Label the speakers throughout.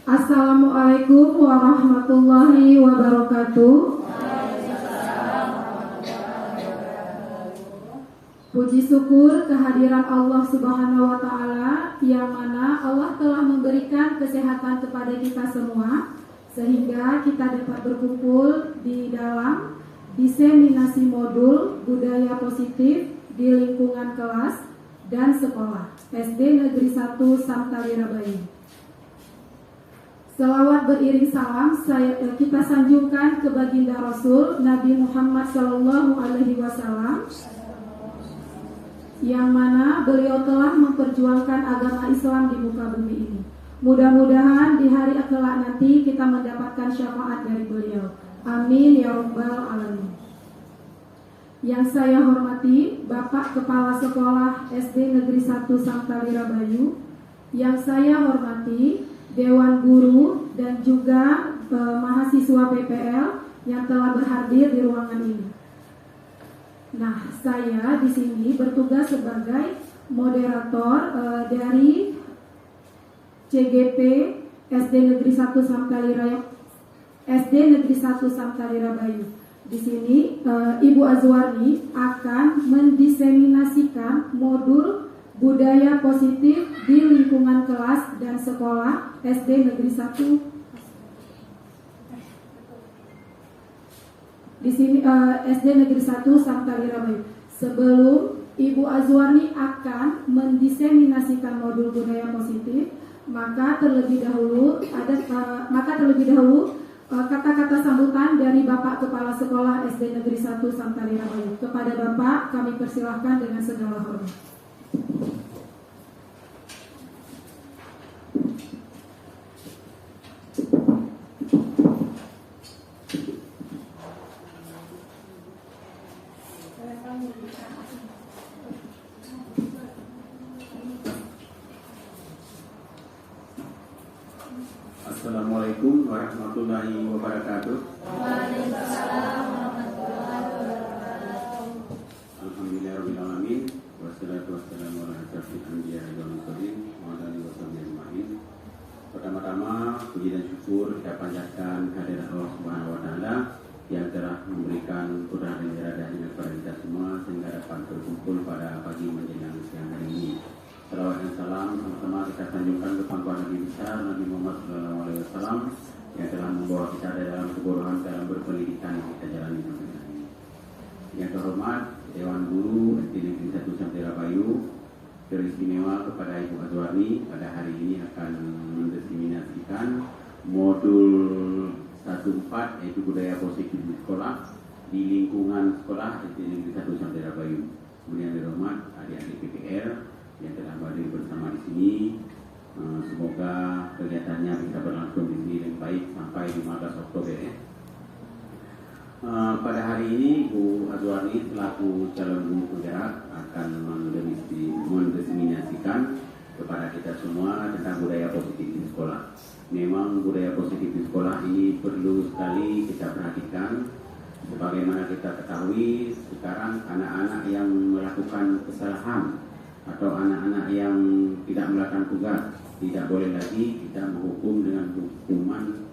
Speaker 1: Assalamualaikum warahmatullahi wabarakatuh. Puji syukur kehadiran Allah Subhanahu wa Ta'ala, yang mana Allah telah memberikan kesehatan kepada kita semua, sehingga kita dapat berkumpul di dalam diseminasi modul budaya positif di lingkungan kelas dan sekolah SD Negeri 1 Samtalira Bayu. Selawat beriring salam kita sanjungkan ke baginda Rasul Nabi Muhammad SAW, yang mana beliau telah memperjuangkan agama Islam di muka bumi ini. Mudah-mudahan di hari kelak nanti kita mendapatkan syafaat dari beliau. Amin ya rabbal alamin. Yang saya hormati Bapak Kepala Sekolah SD Negeri 1 Samtalira Bayu, yang saya hormati Dewan Guru dan juga mahasiswa PPL yang telah berhadir di ruangan ini. Nah, saya di sini bertugas sebagai moderator dari CGP SD Negeri 1 Samtalira Bayu. Di sini Ibu Azwarni akan mendiseminasikan modul budaya positif di lingkungan kelas dan sekolah SD Negeri 1. Di sini SD Negeri 1 Samtalira Bayu. Sebelum Ibu Azwarni akan mendiseminasikan modul budaya positif, maka terlebih dahulu kata-kata sambutan dari Bapak Kepala Sekolah SD Negeri 1 Samtalira Bayu. Kepada Bapak kami persilahkan dengan segala hormat.
Speaker 2: Assalamualaikum warahmatullahi wabarakatuh.
Speaker 3: Waalaikumsalam warahmatullahi wabarakatuh.
Speaker 2: Alhamdulillahirabbil alamin, wassalatu wassalamu ala asyrofil anbiya'i wal mursalin wa ala alihi washabihi ajmain. Pertama-tama puji dan syukur kita panjatkan kehadirat Allah Subhanahu wa taala yang telah memberikan kudrat dan iradahnya kepada kita semua sehingga dapat berkumpul pada pagi menjelang siang hari ini. Salawat dan salam sama-sama kita sanjungkan ke pangkuan Nabi besar Nabi Muhammad SAW yang telah membawa kita dalam kebodohan dalam berpendidikan yang kita jalani sampai hari ini. Yang terhormat Dewan Guru SD Negeri 1 Samtalira Bayu, teristimewa kepada Ibu Azwarni pada hari ini akan mendiseminasikan modul 1/4 yaitu budaya positif di sekolah di lingkungan sekolah SD Negeri 1 Samtalira Bayu. Kemudian terhormat adik-adik PPR yang telah hadir bersama di sini. Semoga kegiatannya bisa berlangsung di sini dengan baik sampai 15 Oktober ya. Pada hari ini Bu Azwarni selaku calon guru penggerak akan mendiseminasikan kepada kita semua tentang budaya positif di sekolah. Memang budaya positif di sekolah ini perlu sekali kita perhatikan. Sebagaimana kita ketahui sekarang anak-anak yang melakukan kesalahan atau anak-anak yang tidak melakukan tugas tidak boleh lagi kita menghukum dengan hukuman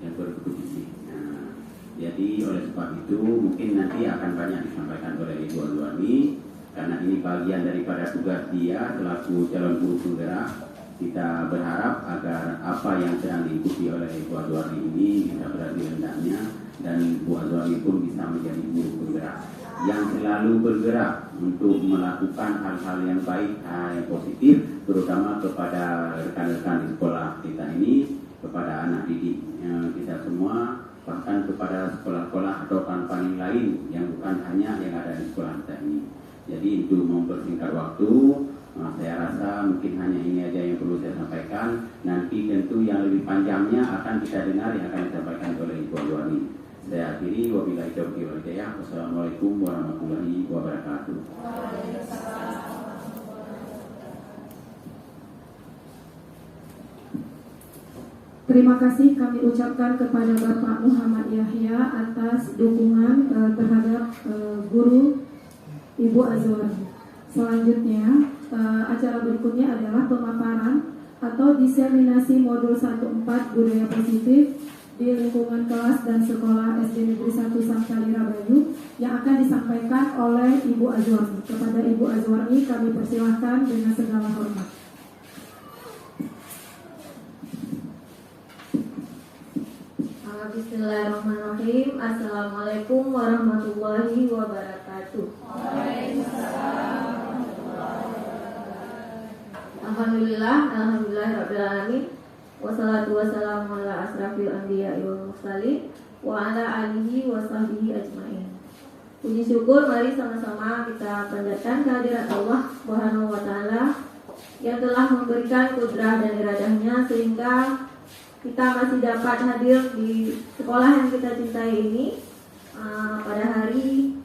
Speaker 2: yang berkeputisi. Nah, jadi oleh sebab itu mungkin nanti akan banyak disampaikan oleh Ibu Azwarni karena ini bagian daripada tugas dia selaku calon guru penggerak. Kita berharap agar apa yang sedang diikuti oleh Ibu Azwarni ini bisa berada di hendaknya dan Ibu Azwarni pun bisa menjadi guru penggerak yang selalu bergerak untuk melakukan hal-hal yang baik, hal yang positif, terutama kepada rekan-rekan di sekolah kita ini, kepada anak didik kita semua, bahkan kepada sekolah-sekolah atau kampanye lain yang bukan hanya yang ada di sekolah kita ini. Jadi untuk mempersingkat waktu, saya rasa mungkin hanya ini aja yang perlu saya sampaikan. Nanti tentu yang lebih panjangnya akan kita dengar yang akan disampaikan oleh Ibu Azwarni. Saya akhiri wabillahi taufiq wal hidayah. Wassalamualaikum warahmatullahi wabarakatuh.
Speaker 1: Terima kasih kami ucapkan kepada Bapak Muhammad Yahya atas dukungan terhadap guru Ibu Azwarni. Selanjutnya acara berikutnya adalah pemaparan atau atau diseminasi modul 1.4 budaya positif di lingkungan kelas dan sekolah SD Negeri 1 Sangkalira Bayu yang akan disampaikan oleh Ibu Azwarni. Kepada Ibu Azwarni kami persilahkan dengan segala hormat.
Speaker 3: Bismillahirrahmanirrahim. Assalamualaikum warahmatullahi wabarakatuh. Alhamdulillahirrahmanirrahim. Wassalatu wassalamu ala asrafil anbiya wal mursalin wa ala alihi wa sahbihi ajmain. Puji syukur mari sama-sama kita panjatkan kehadirat Allah Subhanahu wa taala yang telah memberikan kudrah dan iradahnya sehingga kita masih dapat hadir di sekolah yang kita cintai ini pada hari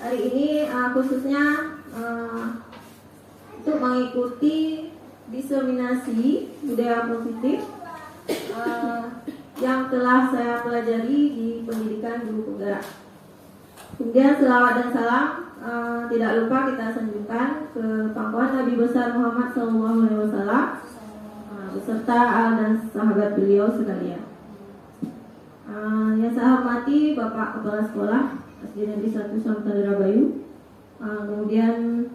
Speaker 3: ini khususnya untuk mengikuti diseminasi budaya positif yang telah saya pelajari di pendidikan guru penggerak. Kemudian selawat dan salam tidak lupa kita sanjungkan ke pangkuan Nabi besar Muhammad SAW beserta al dan sahabat beliau sekalian. Yang saya hormati Bapak Kepala Sekolah SD Negeri 1 Sangkalira Bayu, kemudian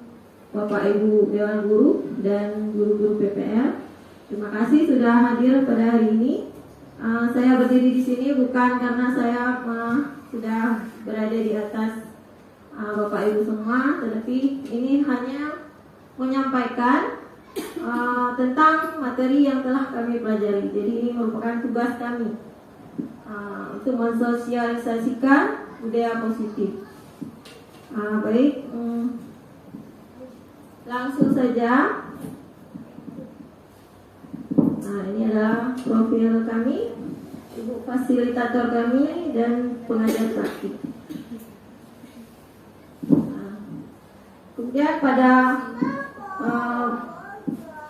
Speaker 3: Bapak Ibu Dewan Guru dan guru-guru PPL. Terima kasih sudah hadir pada hari ini. Saya berdiri di sini bukan karena saya sudah berada di atas Bapak Ibu semua, tetapi ini hanya menyampaikan tentang materi yang telah kami pelajari. Jadi ini merupakan tugas kami untuk mensosialisasikan budaya positif. Baik, langsung saja. Ini adalah profil kami, ibu fasilitator kami dan pengajar praktik. Kemudian pada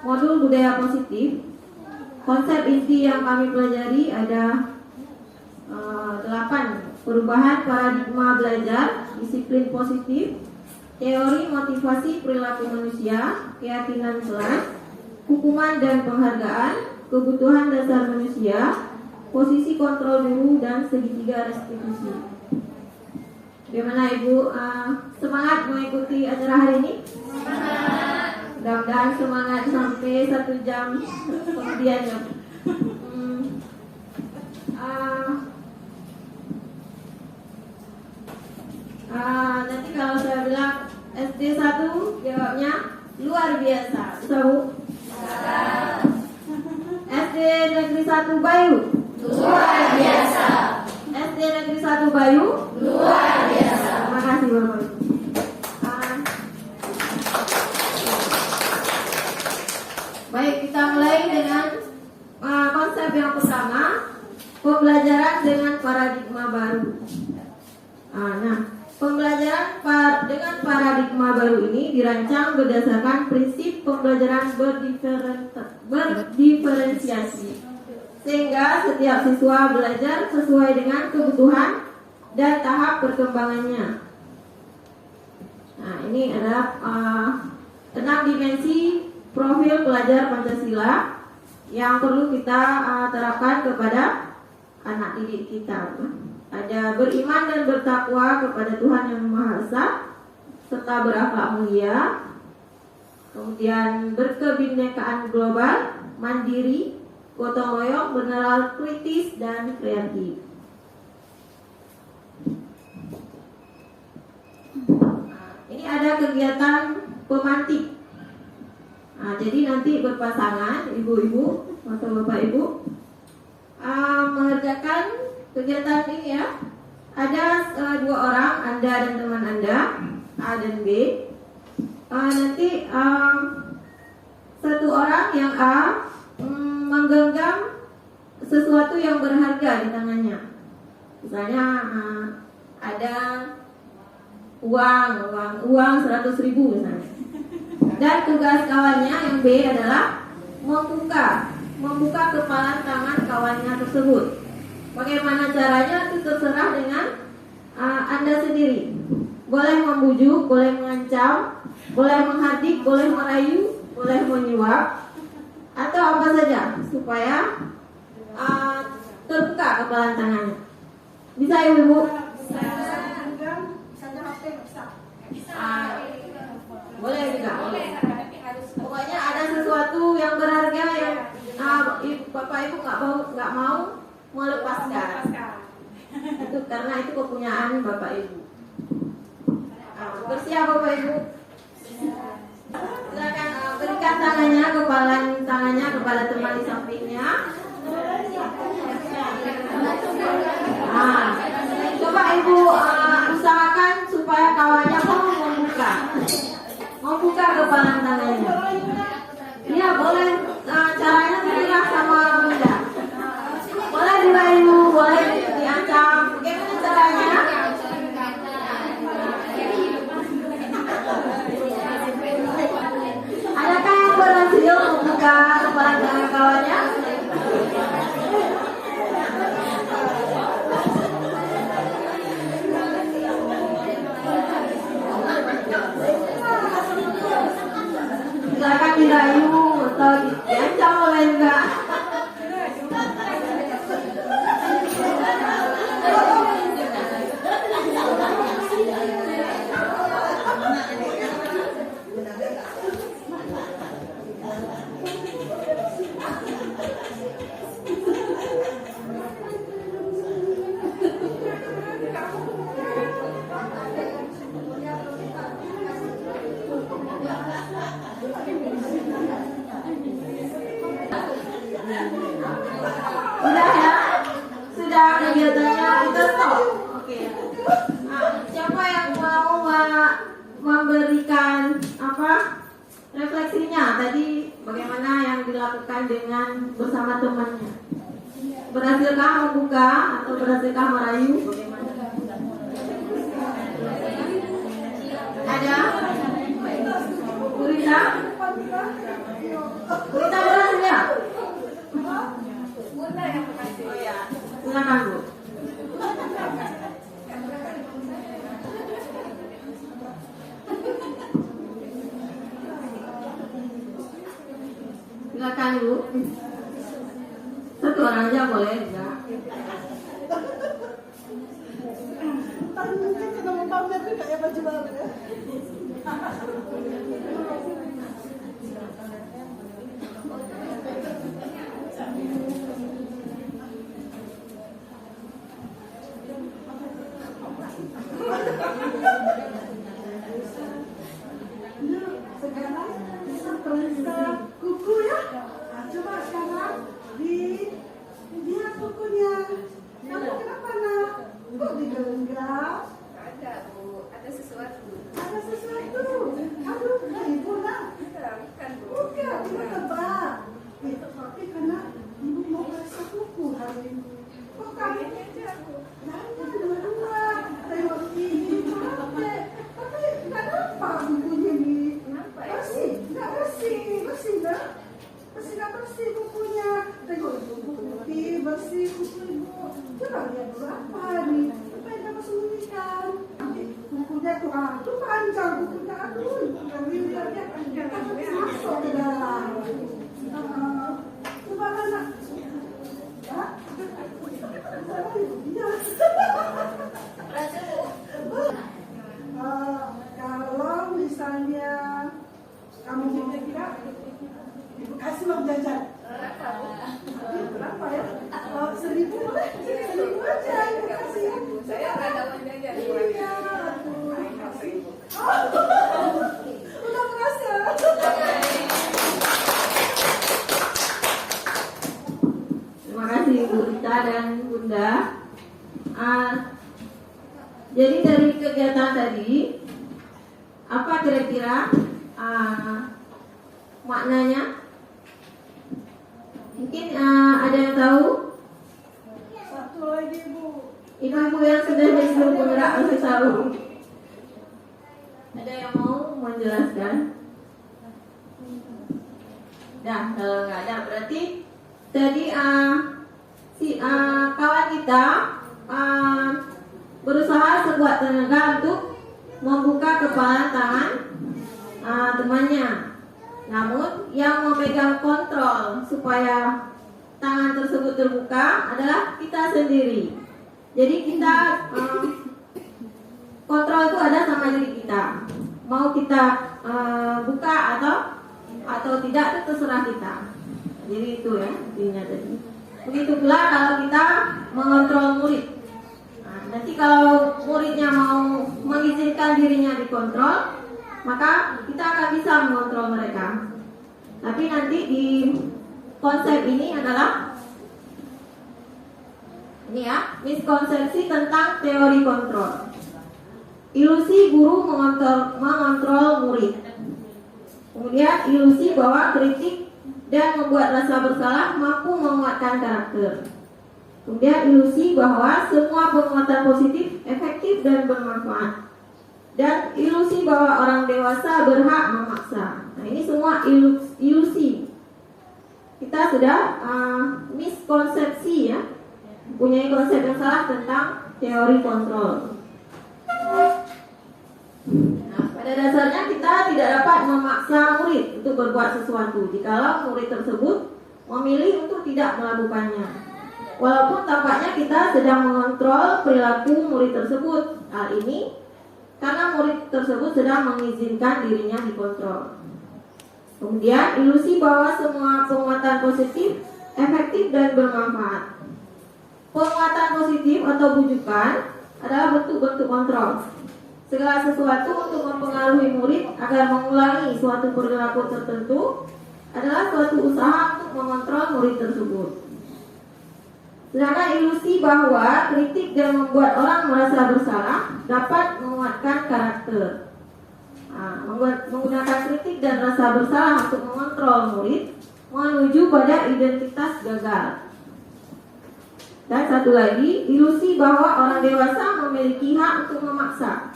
Speaker 3: modul budaya positif, konsep inti yang kami pelajari ada 8. Perubahan paradigma belajar, disiplin positif, teori motivasi perilaku manusia, keyakinan kelas, hukuman dan penghargaan, kebutuhan dasar manusia, posisi kontrol dulu, dan segitiga restitusi. Bagaimana Ibu semangat mengikuti acara hari ini? Mudah-mudahan semangat sampai 1 jam kemudian ya. Nanti kalau saya bilang SD 1 jawabnya luar biasa. Bisa Bu? SD Negeri 1 Bayu luar biasa. SD Negeri 1 Bayu luar biasa. Terima kasih Bapak Ibu. Baik, kita mulai dengan konsep yang pertama, pembelajaran dengan paradigma baru. Pembelajaran dengan paradigma baru ini dirancang berdasarkan prinsip pembelajaran berdiferensiasi, sehingga setiap siswa belajar sesuai dengan kebutuhan dan tahap perkembangannya. Ini adalah 6 dimensi profil pelajar Pancasila yang perlu kita terapkan kepada anak didik kita. Ada beriman dan bertakwa kepada Tuhan Yang Maha Esa serta berakhlak mulia. Kemudian berkebinekaan global, mandiri, gotong royong, beneral, kritis, dan kreatif. Ini ada kegiatan pemantik. Jadi nanti berpasangan ibu-ibu atau bapak-ibu mengerjakan kegiatan ini ya. Ada 2 orang, Anda dan teman Anda, A dan B. Nanti 1 orang yang A menggenggam sesuatu yang berharga di tangannya. Misalnya ada uang 100.000 misalnya. Dan tugas kawannya yang B adalah membuka kepalan tangan kawannya tersebut. Bagaimana caranya itu terserah dengan Anda sendiri. Boleh membujuk, boleh mengancam, boleh menghardik, boleh merayu, boleh menyuap, atau apa saja. supaya terbuka kepala tangannya. Bisa ibu-ibu? Boleh juga. Pokoknya ada sesuatu yang berharga yang bapak ibu nggak mau melepaskan. Itu karena itu kepunyaan bapak ibu. Bersiap bapak ibu. Silakan berikan tangannya kepada teman di sampingnya. Coba ibu usahakan supaya kawannya membuka kepala tangannya. Iya boleh. Caranya terserah sama Bunda. Boleh dirayu, boleh diancam. Bagaimana caranya? Adakah yang berhasil membuka kepala tangan kawannya? Silakan dirayu atau diancam oleh enggak. Udah ya? Sudah kegiatannya kita stop. Oke. Siapa yang mau memberikan refleksinya tadi bagaimana yang dilakukan dengan bersama temannya? Berhasilkah membuka atau berhasilkah merayu? Bagaimana? Ada? Gurita? Gurita berhasil ya? Oh ya, silakan Bu. Silakan Bu. Satu orang aja boleh enggak?
Speaker 4: Mungkin kita mau pamer kayak baju baru ya. Sekarang kita periksa kuku ya. Coba sekarang lihat kukunya. Kamu kenapa nak? Kok digenggam?
Speaker 5: Ada Bu, ada sesuatu.
Speaker 4: Ada sesuatu. Aduh, ibu nak.
Speaker 5: Bukan Bu.
Speaker 4: Bukan, ibu tebak. Tapi karena ibu mau periksa kuku hari ini. Kok kamu? Jangan dua-dua. Tengok ini capek. Tapi kenapa kukunya ini? Bersih, nggak bersih, bersih nak. Bersih kukunya. Tengok ibu putih, bersih kuku ibu. Coba lihat dulu apa nih? Apa yang kamu sembunyikan? Kukunya tuh panjang kukunya. Aduh, kami lihatnya masuk ke dalam. Coba anak. Ya? Iya. Kalau misalnya kamu kira-kira ibu kasih uang jajan. Berapa ya? 1.000 boleh? 1.000 aja ibu kasih ya.
Speaker 5: Saya nggak ada uang jajan.
Speaker 4: Iya. Udah berhasil.
Speaker 3: Terima kasih Bu Rita dan Bunda. Jadi dari kegiatan tadi, apa kira-kira maknanya? Mungkin ada yang tahu?
Speaker 4: Satu lagi Bu.
Speaker 3: Ibu-ibu yang sudah jadi seluruh penggerak masih tahu. Ada yang mau menjelaskan? Dah, kalau nggak ada berarti tadi kawan kita berusaha sekuat tenaga untuk membuka kepala tangan temannya. Namun yang memegang kontrol supaya tangan tersebut terbuka adalah kita sendiri. Jadi kita kontrol itu ada sama diri kita. Mau kita buka atau tidak itu terserah kita. Jadi itu ya intinya tadi. Begitu pula kalau kita mengontrol murid. Nah, nanti kalau muridnya mau mengizinkan dirinya dikontrol, maka kita akan bisa mengontrol mereka. Tapi nanti di konsep ini adalah ini ya, miskonsepsi tentang teori kontrol. Ilusi guru mengontrol murid. Kemudian ilusi bahwa kritik dan membuat rasa bersalah mampu menguatkan karakter. Kemudian ilusi bahwa semua penguatan positif efektif dan bermanfaat. Dan ilusi bahwa orang dewasa berhak memaksa. Nah, ini semua ilusi. Kita sudah miskonsepsi ya, punya konsep yang salah tentang teori kontrol. Nah, pada dasarnya kita tidak dapat memaksa murid untuk berbuat sesuatu jikalau murid tersebut memilih untuk tidak melakukannya. Walaupun tampaknya kita sedang mengontrol perilaku murid tersebut. Hal ini karena murid tersebut sedang mengizinkan dirinya dikontrol. Kemudian ilusi bahwa semua penguatan positif efektif dan bermanfaat. Penguatan positif atau bujukan adalah bentuk-bentuk kontrol. Segala sesuatu untuk mempengaruhi murid agar mengulangi suatu perilaku tertentu adalah suatu usaha untuk mengontrol murid tersebut. Sedangkan ilusi bahwa kritik dan membuat orang merasa bersalah dapat menguatkan karakter. Nah, menggunakan kritik dan rasa bersalah untuk mengontrol murid menuju pada identitas gagal. Dan satu lagi, ilusi bahwa orang dewasa memiliki hak untuk memaksa.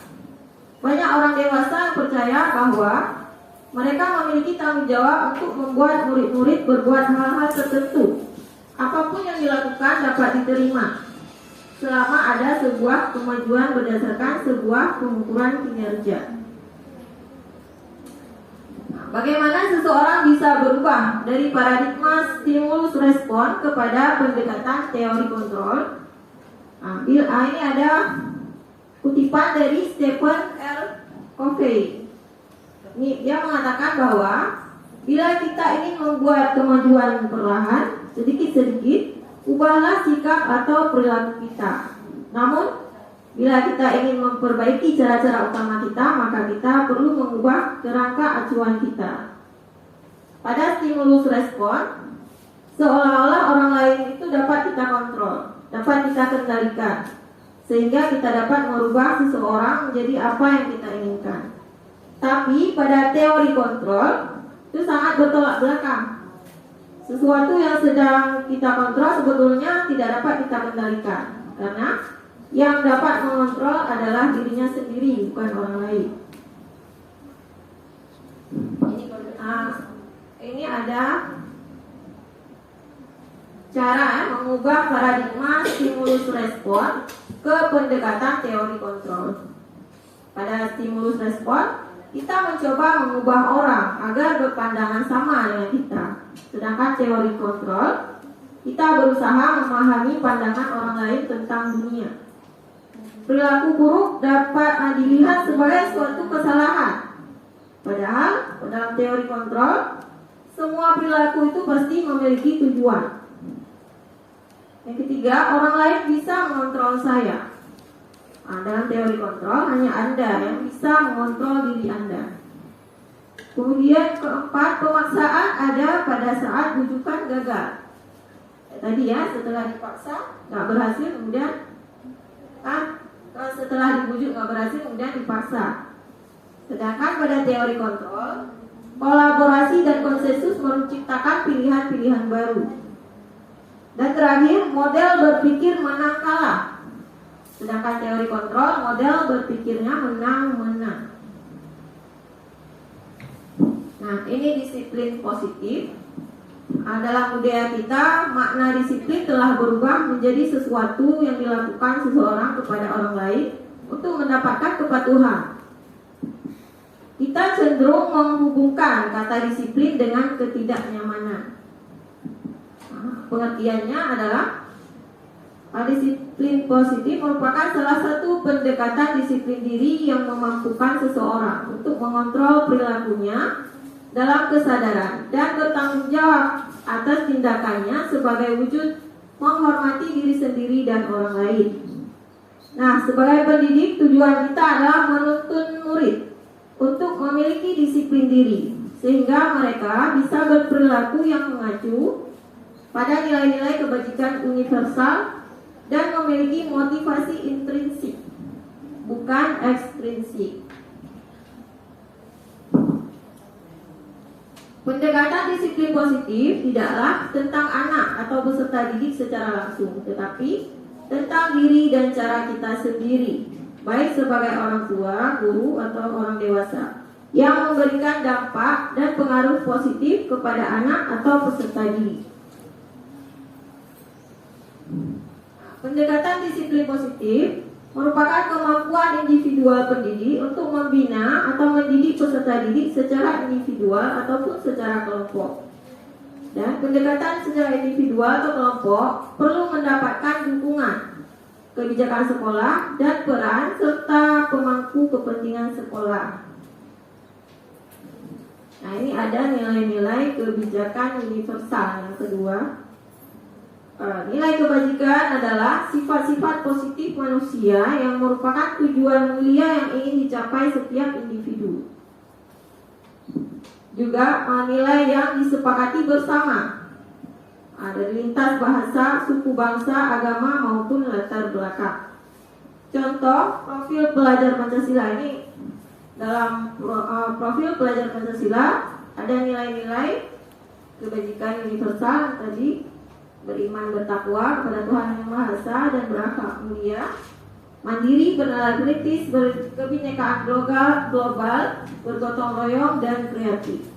Speaker 3: Banyak orang dewasa percaya bahwa mereka memiliki tanggung jawab untuk membuat murid-murid berbuat hal-hal tertentu. Apapun yang dilakukan dapat diterima selama ada sebuah kemajuan berdasarkan sebuah pengukuran kinerja. Nah, bagaimana seseorang bisa berubah dari paradigma stimulus respon kepada pendekatan teori kontrol? Nah, ini ada kutipan dari Stephen R. Covey. Ini dia mengatakan bahwa bila kita ingin membuat kemajuan perlahan, sedikit-sedikit, ubahlah sikap atau perilaku kita. Namun, bila kita ingin memperbaiki cara-cara utama kita, maka kita perlu mengubah kerangka acuan kita. Pada stimulus respon, seolah-olah orang lain itu dapat kita kontrol, dapat kita kendalikan, sehingga kita dapat merubah seseorang menjadi apa yang kita inginkan. Tapi pada teori kontrol itu sangat bertolak belakang. Sesuatu yang sedang kita kontrol sebetulnya tidak dapat kita kendalikan, karena yang dapat mengontrol adalah dirinya sendiri, bukan orang lain. Ini ada cara mengubah paradigma stimulus respon ke pendekatan teori kontrol. Pada stimulus respon, kita mencoba mengubah orang agar berpandangan sama dengan kita. Sedangkan teori kontrol, kita berusaha memahami pandangan orang lain tentang dunia. Perilaku buruk dapat dilihat sebagai suatu kesalahan. Padahal dalam teori kontrol, semua perilaku itu pasti memiliki tujuan. Yang ketiga, orang lain bisa mengontrol saya. Dalam teori kontrol, hanya Anda yang bisa mengontrol diri Anda. Kemudian keempat, pemaksaan ada pada saat bujukan gagal. Tadi ya, setelah dipaksa nggak berhasil, kemudian setelah dibujuk nggak berhasil, kemudian dipaksa. Sedangkan pada teori kontrol, kolaborasi dan konsensus menciptakan pilihan-pilihan baru. Dan terakhir, model berpikir menang kalah. Sedangkan teori kontrol, model berpikirnya menang-menang. Nah, ini disiplin positif. Dalam budaya kita, makna disiplin telah berubah menjadi sesuatu yang dilakukan seseorang kepada orang lain untuk mendapatkan kepatuhan. kita cenderung menghubungkan kata disiplin dengan ketidaknyamanan. Pengertiannya adalah disiplin positif merupakan salah satu pendekatan disiplin diri yang memampukan seseorang untuk mengontrol perilakunya dalam kesadaran dan bertanggung jawab atas tindakannya sebagai wujud menghormati diri sendiri dan orang lain. Nah, sebagai pendidik, tujuan kita adalah menuntun murid untuk memiliki disiplin diri sehingga mereka bisa berperilaku yang mengacu pada nilai-nilai kebajikan universal dan memiliki motivasi intrinsik, bukan ekstrinsik. Pendekatan disiplin positif tidaklah tentang anak atau peserta didik secara langsung, tetapi tentang diri dan cara kita sendiri, baik sebagai orang tua, guru, atau orang dewasa, yang memberikan dampak dan pengaruh positif kepada anak atau peserta didik. Pendekatan disiplin positif merupakan kemampuan individual pendidik untuk membina atau mendidik peserta didik secara individual ataupun secara kelompok. Dan pendekatan secara individual atau kelompok perlu mendapatkan dukungan kebijakan sekolah dan peran serta pemangku kepentingan sekolah. Nah, ini ada nilai-nilai kebijakan universal. Yang kedua, nilai kebajikan adalah sifat-sifat positif manusia yang merupakan tujuan mulia yang ingin dicapai setiap individu. Juga nilai yang disepakati bersama dari lintas bahasa, suku bangsa, agama maupun latar belakang. Contoh profil pelajar Pancasila ini, dalam profil pelajar Pancasila ada nilai-nilai kebajikan universal tadi: beriman bertakwa kepada Tuhan Yang Maha Esa dan berakhlak mulia, mandiri, bernalar kritis, berkebinekaan global, bergotong royong, dan kreatif.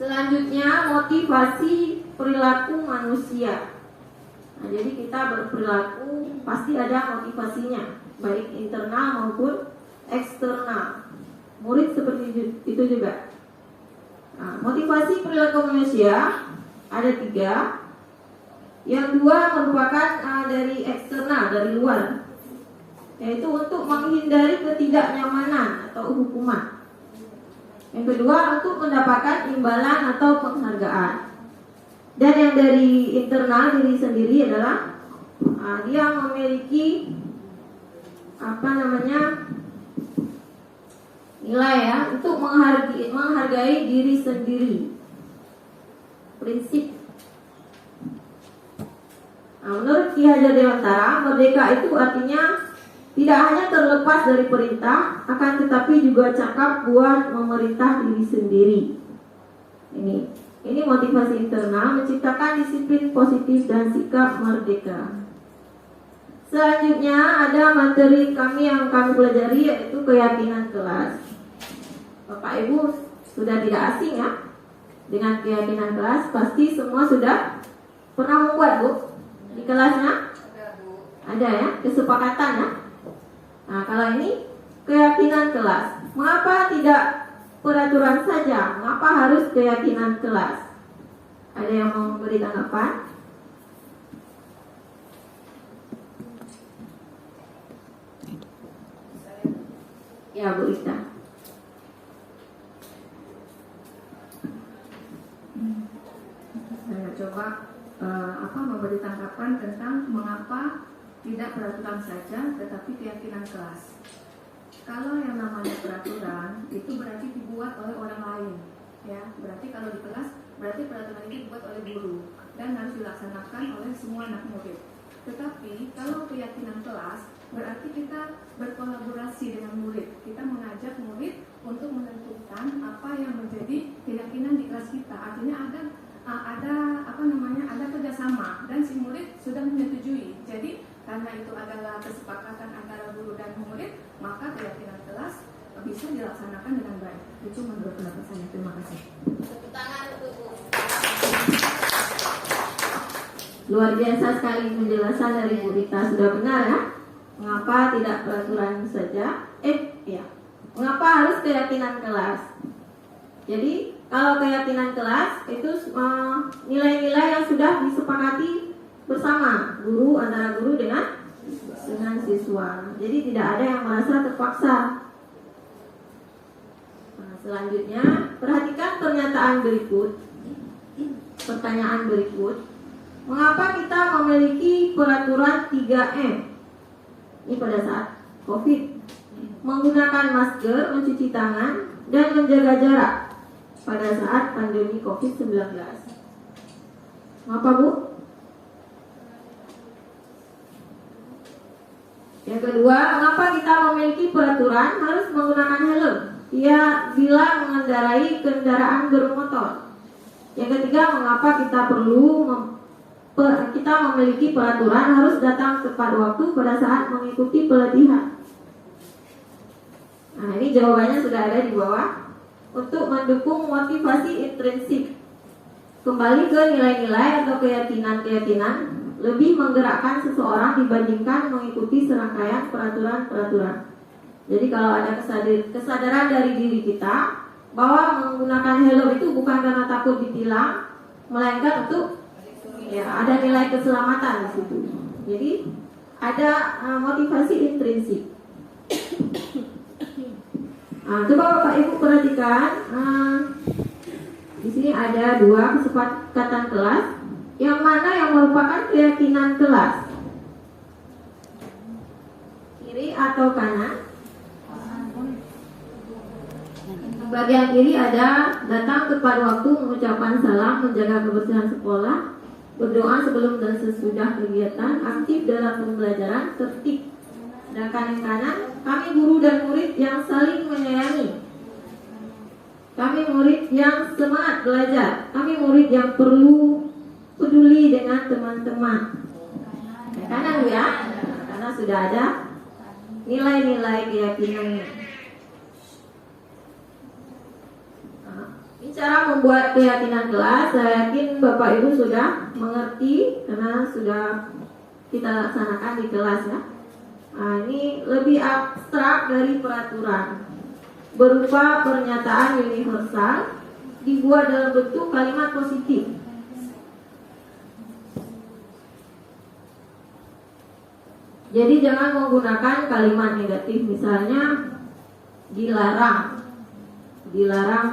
Speaker 3: Selanjutnya, motivasi perilaku manusia. Nah, jadi kita berperilaku pasti ada motivasinya, baik internal maupun eksternal. Murid seperti itu juga. Nah, motivasi perilaku manusia ada 3. Yang 2 merupakan dari eksternal, dari luar, yaitu untuk menghindari ketidaknyamanan atau hukuman. Yang kedua, untuk mendapatkan imbalan atau penghargaan. Dan yang dari internal, diri sendiri adalah dia memiliki nilai untuk menghargai diri sendiri. Prinsip. Menurut Ki Hajar Dewantara, merdeka itu artinya tidak hanya terlepas dari perintah, akan tetapi juga cakap buat memerintah diri sendiri. Ini motivasi internal, menciptakan disiplin positif dan sikap merdeka. Selanjutnya ada materi yang kami pelajari, yaitu keyakinan kelas. Bapak Ibu sudah tidak asing ya dengan keyakinan kelas, pasti semua sudah pernah membuat, Bu, di kelasnya?
Speaker 5: Ada, Bu.
Speaker 3: Ada ya, kesepakatan ya. Nah, kalau ini keyakinan kelas, mengapa tidak peraturan saja? Mengapa harus keyakinan kelas? Ada yang mau memberi tanggapan? Ya, Bu Ista.
Speaker 6: Saya coba memberi tanggapan tentang mengapa tidak peraturan saja tetapi keyakinan kelas. Kalau yang namanya peraturan itu berarti dibuat oleh orang lain, ya. Berarti kalau di kelas berarti peraturan itu dibuat oleh guru dan harus dilaksanakan oleh semua anak murid. Tetapi kalau keyakinan kelas berarti kita berkolaborasi dengan murid. Kita mengajak murid untuk menentukan apa yang menjadi keyakinan di kelas kita. Artinya ada kerjasama dan si murid sudah menyetujui. Jadi karena itu adalah kesepakatan antara guru dan murid, maka keyakinan kelas bisa dilaksanakan dengan baik. Itu menurut pendapat saya. Terima kasih.
Speaker 5: Tepuk tangan untuk Bu.
Speaker 3: Luar biasa sekali penjelasan dari Bu Rita, sudah benar ya. Mengapa tidak peraturan saja? Mengapa harus keyakinan kelas? Jadi kalau keyakinan kelas itu nilai-nilai yang sudah disepakati bersama antara guru dengan siswa. Jadi tidak ada yang merasa terpaksa. Nah, selanjutnya perhatikan pernyataan berikut. Pertanyaan berikut. Mengapa kita memiliki peraturan 3M? Ini pada saat COVID. Menggunakan masker, mencuci tangan, dan menjaga jarak pada saat pandemi COVID-19. Mengapa, Bu? Yang kedua, mengapa kita memiliki peraturan harus menggunakan helm bila mengendarai kendaraan bermotor? Yang ketiga, mengapa kita memiliki peraturan harus datang tepat waktu pada saat mengikuti pelatihan? Nah, ini jawabannya sudah ada di bawah. Untuk mendukung motivasi intrinsik, kembali ke nilai-nilai atau keyakinan-keyakinan, lebih menggerakkan seseorang dibandingkan mengikuti serangkaian peraturan-peraturan. Jadi kalau ada kesadaran dari diri kita bahwa menggunakan helm itu bukan karena takut ditilang, melainkan untuk ada nilai keselamatan di situ. Jadi ada motivasi intrinsik. Coba Bapak Ibu perhatikan, di sini ada 2 kesepakatan kelas. Yang mana yang merupakan keyakinan kelas? Kiri atau kanan? Bagian kiri ada datang tepat waktu, mengucapkan salam, menjaga kebersihan sekolah, berdoa sebelum dan sesudah kegiatan, aktif dalam pembelajaran, tertib. Sedangkan yang kanan, kami guru dan murid yang saling menyayangi. Kami murid yang semangat belajar. Kami murid yang peduli dengan teman-teman. Yang kanan ya, karena sudah ada nilai-nilai keyakinannya. Ini cara membuat keyakinan kelas. Saya yakin Bapak Ibu sudah mengerti karena sudah kita laksanakan di kelas ya. Nah, ini lebih abstrak dari peraturan, berupa pernyataan universal dibuat dalam bentuk kalimat positif. Jadi jangan menggunakan kalimat negatif, misalnya dilarang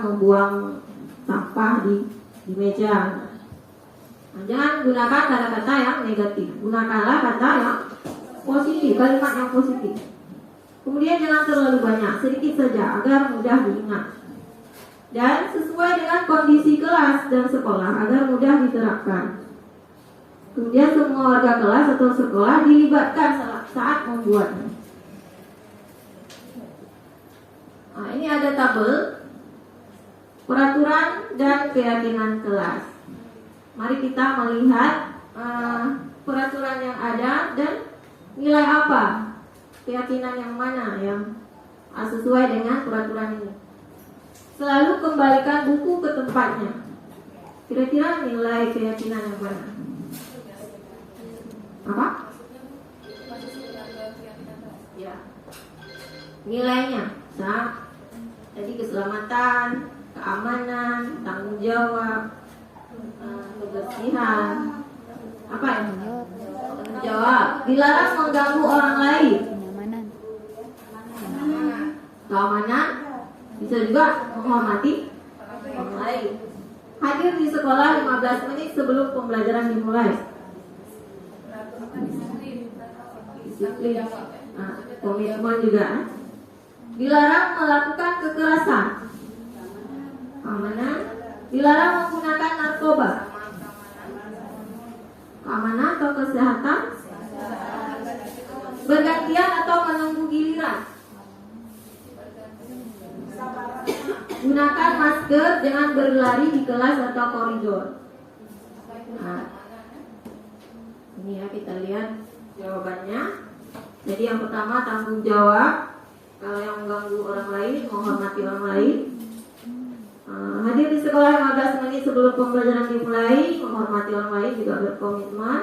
Speaker 3: membuang sampah di meja. Nah, jangan gunakan kata-kata yang negatif, gunakanlah kata yang positif, kalimat yang positif. Kemudian jangan terlalu banyak, sedikit saja agar mudah diingat. Dan sesuai dengan kondisi kelas dan sekolah agar mudah diterapkan. Kemudian semua warga kelas atau sekolah dilibatkan saat membuatnya. Nah, ini ada tabel peraturan dan keyakinan kelas. Mari kita melihat peraturan yang ada dan nilai apa, keyakinan yang mana yang sesuai dengan peraturan ini. Selalu kembalikan buku ke tempatnya. Kira-kira nilai keyakinan yang mana? Apa? Ya, nilainya. Jadi keselamatan, keamanan, tanggung jawab, kebersihan. Apa yang tanggung jawab? Dilarang mengganggu orang lain. Keamanan. Bisa juga menghormati orang lain. Hadir di sekolah 15 menit sebelum pembelajaran dimulai. Disiplin. Komitmen juga. Dilarang melakukan kekerasan. Keamanan. Dilarang menggunakan narkoba. Keamanan atau kesehatan. Bergantian atau menunggu giliran. Gunakan masker, jangan berlari di kelas atau koridor. Nah, ini ya kita lihat jawabannya. Jadi yang pertama tanggung jawab. Kalau yang mengganggu orang lain, menghormati orang lain. Hadir di sekolah 15 menit sebelum pembelajaran dimulai, menghormati orang lain juga berkomitmen.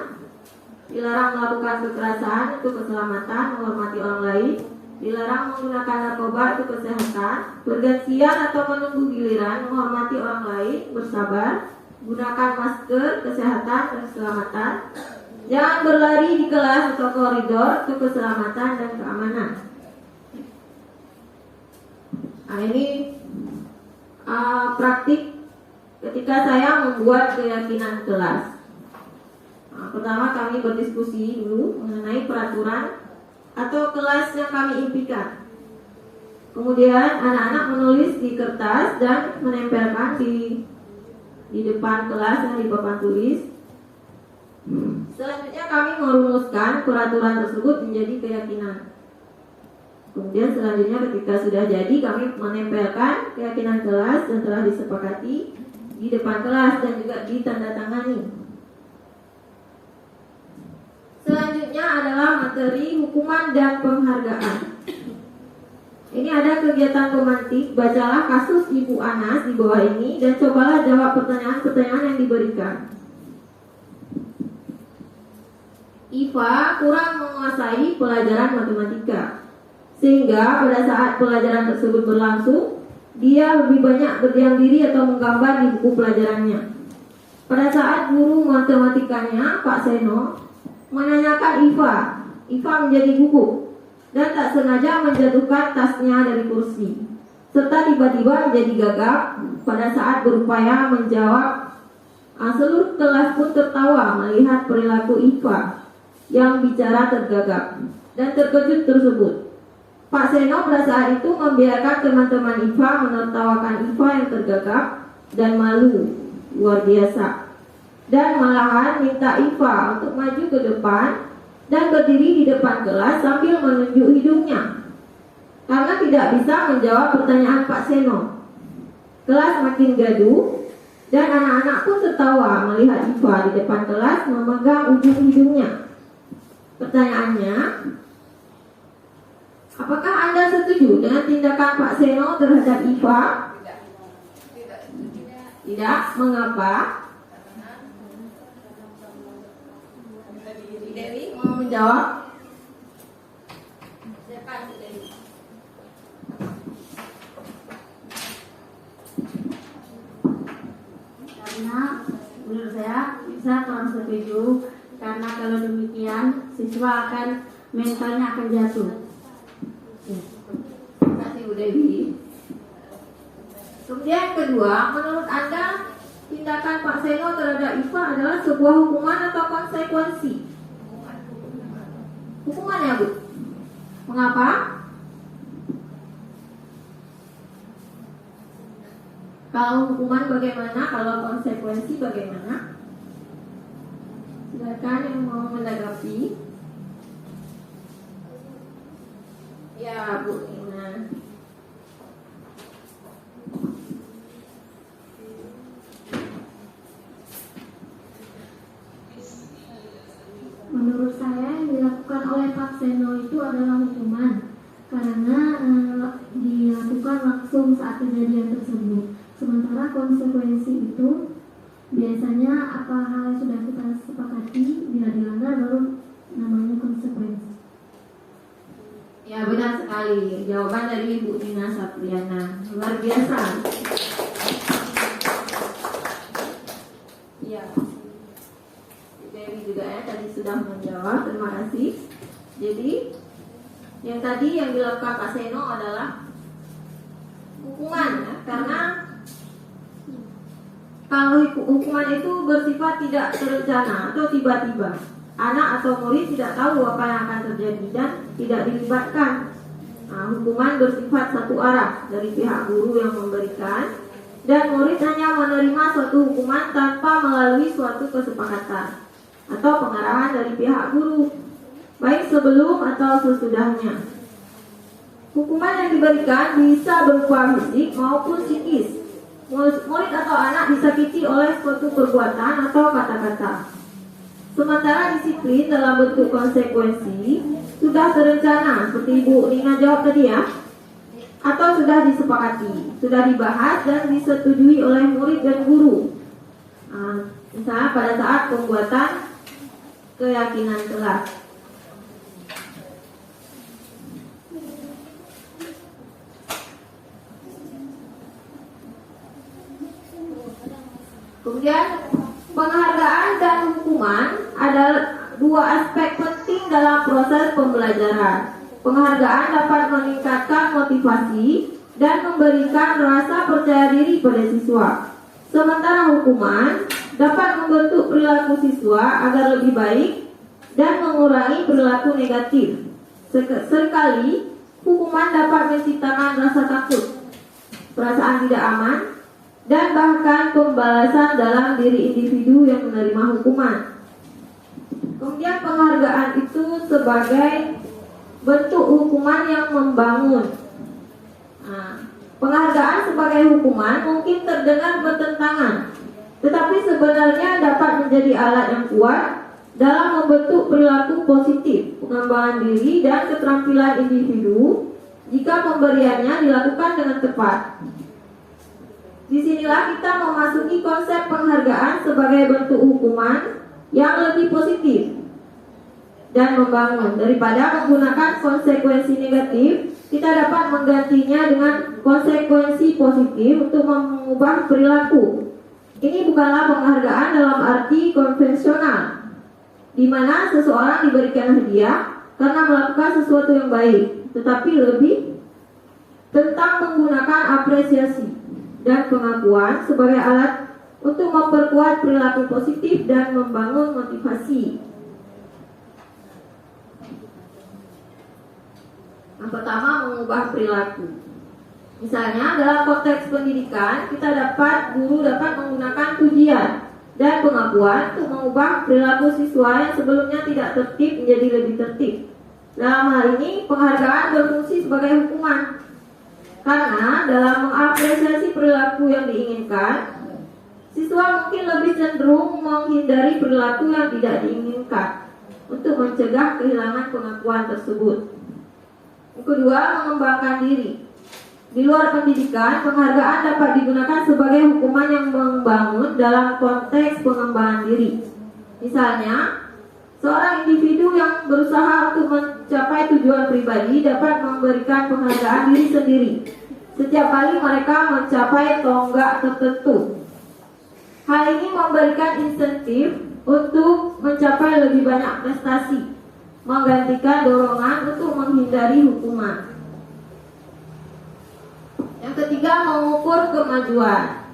Speaker 3: Dilarang melakukan kekerasan untuk keselamatan, menghormati orang lain. dilarang menggunakan narkoba atau kesehatan, bergantian atau menunggu giliran, menghormati orang lain, bersabar, gunakan masker, kesehatan dan keselamatan, jangan berlari di kelas atau koridor untuk keselamatan dan keamanan. Nah, ini praktik ketika saya membuat keyakinan kelas. Nah, pertama kami berdiskusi dulu mengenai peraturan atau kelas yang kami impikan. Kemudian anak-anak menulis di kertas dan menempelkan di depan kelas yang di papan tulis. Selanjutnya kami merumuskan peraturan tersebut menjadi keyakinan. Kemudian selanjutnya ketika sudah jadi kami menempelkan keyakinan kelas dan telah disepakati di depan kelas dan juga ditandatangani. Selanjutnya adalah materi hukuman dan penghargaan. Ini ada kegiatan pemantik, bacalah kasus Ibu Anas di bawah ini dan cobalah jawab pertanyaan-pertanyaan yang diberikan. Iva kurang menguasai pelajaran matematika, sehingga pada saat pelajaran tersebut berlangsung, dia lebih banyak berdiam diri atau menggambar di buku pelajarannya. Pada saat guru matematikanya, Pak Seno, menanyakan Iva menjadi gugup dan tak sengaja menjatuhkan tasnya dari kursi, serta tiba-tiba menjadi gagap pada saat berupaya menjawab. Seluruh kelas pun tertawa melihat perilaku Iva yang bicara tergagap dan terkejut tersebut. Pak Seno pada saat itu membiarkan teman-teman Iva menertawakan Iva yang tergagap dan malu luar biasa, dan malahan minta Iva untuk maju ke depan dan berdiri di depan kelas sambil menunjuk hidungnya karena tidak bisa menjawab pertanyaan Pak Seno. Kelas makin gaduh dan anak-anak pun tertawa melihat Iva di depan kelas memegang ujung hidungnya. Pertanyaannya, apakah Anda setuju dengan tindakan Pak Seno terhadap Iva? Tidak. Mengapa?
Speaker 5: Dewi,
Speaker 3: Mau menjawab?
Speaker 5: silakan Bu Dewi.
Speaker 7: Karena menurut saya kurang setuju, karena kalau demikian siswa akan mentalnya akan jatuh.
Speaker 3: Terima kasih Bu Dewi. Kemudian yang kedua, menurut Anda tindakan Pak Seno terhadap Iva adalah sebuah hukuman atau konsekuensi? Hukuman ya Bu? Mengapa? Kalau hukuman bagaimana? Kalau konsekuensi bagaimana? Silakan yang mau menanggapi. Ya Bu Ina.
Speaker 7: Menurut saya yang dilakukan oleh Pak Seno itu adalah hukuman karena dilakukan langsung saat kejadian tersebut. Sementara konsekuensi itu biasanya apa hal yang sudah kita sepakati bila dilanggar baru namanya konsekuensi.
Speaker 3: Ya benar sekali. Jawaban dari Ibu Nina Sapriana luar biasa. Ya. Dewi juga ya tadi sudah menjawab. Terima kasih. Jadi yang tadi yang dilakukan Pak Seno adalah hukuman ya, karena kalau hukuman itu bersifat tidak terencana atau tiba-tiba, anak atau murid tidak tahu apa yang akan terjadi dan tidak dilibatkan. Nah, hukuman bersifat satu arah dari pihak guru yang memberikan, dan murid hanya menerima suatu hukuman tanpa melalui suatu kesepakatan atau pengarahan dari pihak guru, baik sebelum atau sesudahnya. Hukuman yang diberikan bisa berupa fisik maupun psikis. Murid atau anak disakiti oleh suatu perbuatan atau kata-kata. Sementara disiplin dalam bentuk konsekuensi sudah terencana, seperti Ibu Nina jawab tadi ya, atau sudah disepakati, sudah dibahas dan disetujui oleh murid dan guru. Misalnya pada saat pembuatan keyakinan kelas. Kemudian penghargaan dan hukuman adalah dua aspek penting dalam proses pembelajaran. Penghargaan dapat meningkatkan motivasi dan memberikan rasa percaya diri pada siswa. Sementara hukuman dapat membentuk perilaku siswa agar lebih baik dan mengurangi perilaku negatif. Seringkali hukuman dapat menciptakan rasa takut, perasaan tidak aman, dan bahkan pembalasan dalam diri individu yang menerima hukuman. Kemudian penghargaan itu sebagai bentuk hukuman yang membangun. Penghargaan sebagai hukuman mungkin terdengar bertentangan, tetapi sebenarnya dapat menjadi alat yang kuat dalam membentuk perilaku positif, pengembangan diri dan keterampilan individu jika pemberiannya dilakukan dengan tepat. Disinilah kita memasuki konsep penghargaan sebagai bentuk hukuman yang lebih positif dan membangun. Daripada menggunakan konsekuensi negatif, kita dapat menggantinya dengan konsekuensi positif untuk mengubah perilaku. Ini bukanlah penghargaan dalam arti konvensional, di mana seseorang diberikan hadiah karena melakukan sesuatu yang baik, tetapi lebih tentang menggunakan apresiasi dan pengakuan sebagai alat untuk memperkuat perilaku positif dan membangun motivasi. Yang pertama, mengubah perilaku. Misalnya dalam konteks pendidikan, guru dapat menggunakan pujian dan pengakuan untuk mengubah perilaku siswa yang sebelumnya tidak tertib menjadi lebih tertib. Dalam hal ini, penghargaan berfungsi sebagai hukuman. Karena dalam mengapresiasi perilaku yang diinginkan, siswa mungkin lebih cenderung menghindari perilaku yang tidak diinginkan untuk mencegah kehilangan pengakuan tersebut. Yang kedua, mengembangkan diri. Di luar pendidikan, penghargaan dapat digunakan sebagai hukuman yang membangun dalam konteks pengembangan diri. Misalnya, seorang individu yang berusaha untuk mencapai tujuan pribadi dapat memberikan penghargaan diri sendiri setiap kali mereka mencapai tonggak tertentu. Hal ini memberikan insentif untuk mencapai lebih banyak prestasi, menggantikan dorongan untuk menghindari hukuman. Yang ketiga, mengukur kemajuan.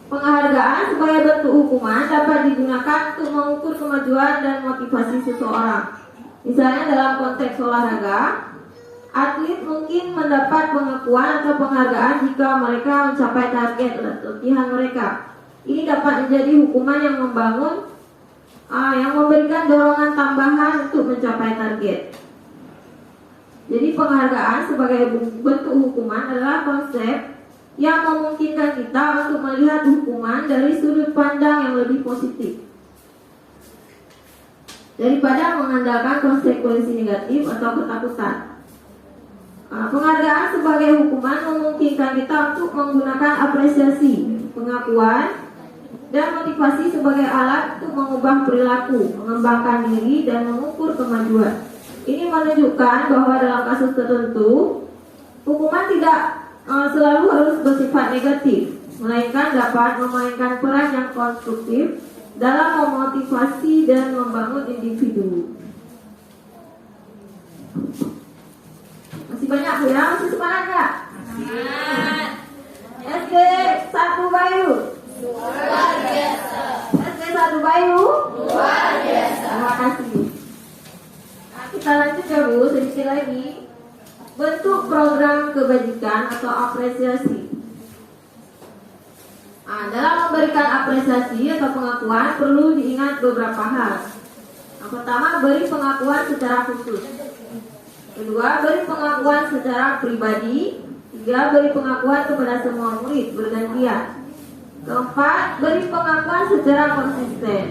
Speaker 3: Penghargaan sebagai bentuk hukuman dapat digunakan untuk mengukur kemajuan dan motivasi seseorang. Misalnya dalam konteks olahraga, atlet mungkin mendapat pengakuan atau penghargaan jika mereka mencapai target latihan mereka. Ini dapat menjadi hukuman yang membangun, yang memberikan dorongan tambahan untuk mencapai target. Jadi penghargaan sebagai bentuk hukuman adalah konsep yang memungkinkan kita untuk melihat hukuman dari sudut pandang yang lebih positif daripada mengandalkan konsekuensi negatif atau ketakutan. Penghargaan sebagai hukuman memungkinkan kita untuk menggunakan apresiasi, pengakuan, dan motivasi sebagai alat untuk mengubah perilaku, mengembangkan diri, dan mengukur kemajuan. Ini menunjukkan bahwa dalam kasus tertentu, hukuman tidak selalu harus bersifat negatif, melainkan dapat memainkan peran yang konstruktif dalam memotivasi dan membangun individu. Masih banyak ya? Masih semangat nggak? SD 1 Bayu.
Speaker 5: Luar biasa.
Speaker 3: SD 1 Bayu.
Speaker 5: Luar biasa.
Speaker 3: Terima kasih. Nah, kita lanjut ya Bu, sedikit lagi. Bentuk program kebajikan atau apresiasi. Dalam memberikan apresiasi atau pengakuan perlu diingat beberapa hal. Yang pertama, beri pengakuan secara khusus. Kedua, beri pengakuan secara pribadi. Tiga, beri pengakuan kepada semua murid bergantian. Keempat, beri pengakuan secara konsisten.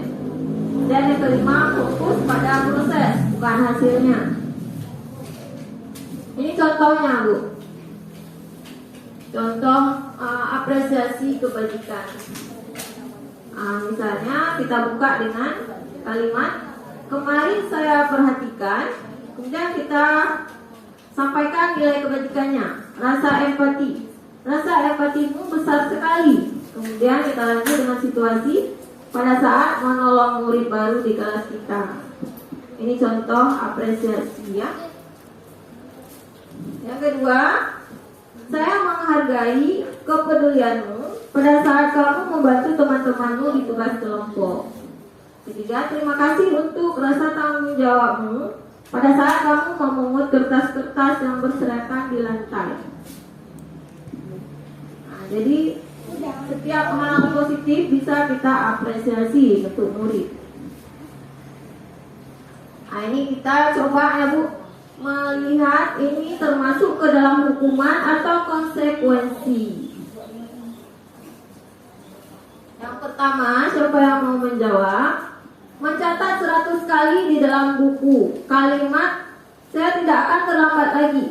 Speaker 3: Dan yang kelima, fokus pada proses, bukan hasilnya. Ini contohnya Bu. Contoh apresiasi kebajikan. Misalnya kita buka dengan kalimat, kemarin saya perhatikan, kemudian kita sampaikan nilai kebajikannya. Rasa empati. Rasa empatimu besar sekali. Kemudian kita lanjut dengan situasi pada saat menolong murid baru di kelas kita. Ini contoh apresiasi ya. Yang kedua, saya menghargai kepedulianmu pada saat kamu membantu teman-temanmu di tugas kelompok. Ketiga, terima kasih untuk rasa tanggung jawabmu pada saat kamu memungut kertas-kertas yang berserakan di lantai. Nah, jadi setiap hal positif bisa kita apresiasi untuk murid. Nah, ini kita coba ya Bu, melihat ini termasuk ke dalam hukuman atau konsekuensi. Yang pertama, siapa yang mau menjawab? Mencatat 100 kali di dalam buku kalimat saya tidak akan terlambat lagi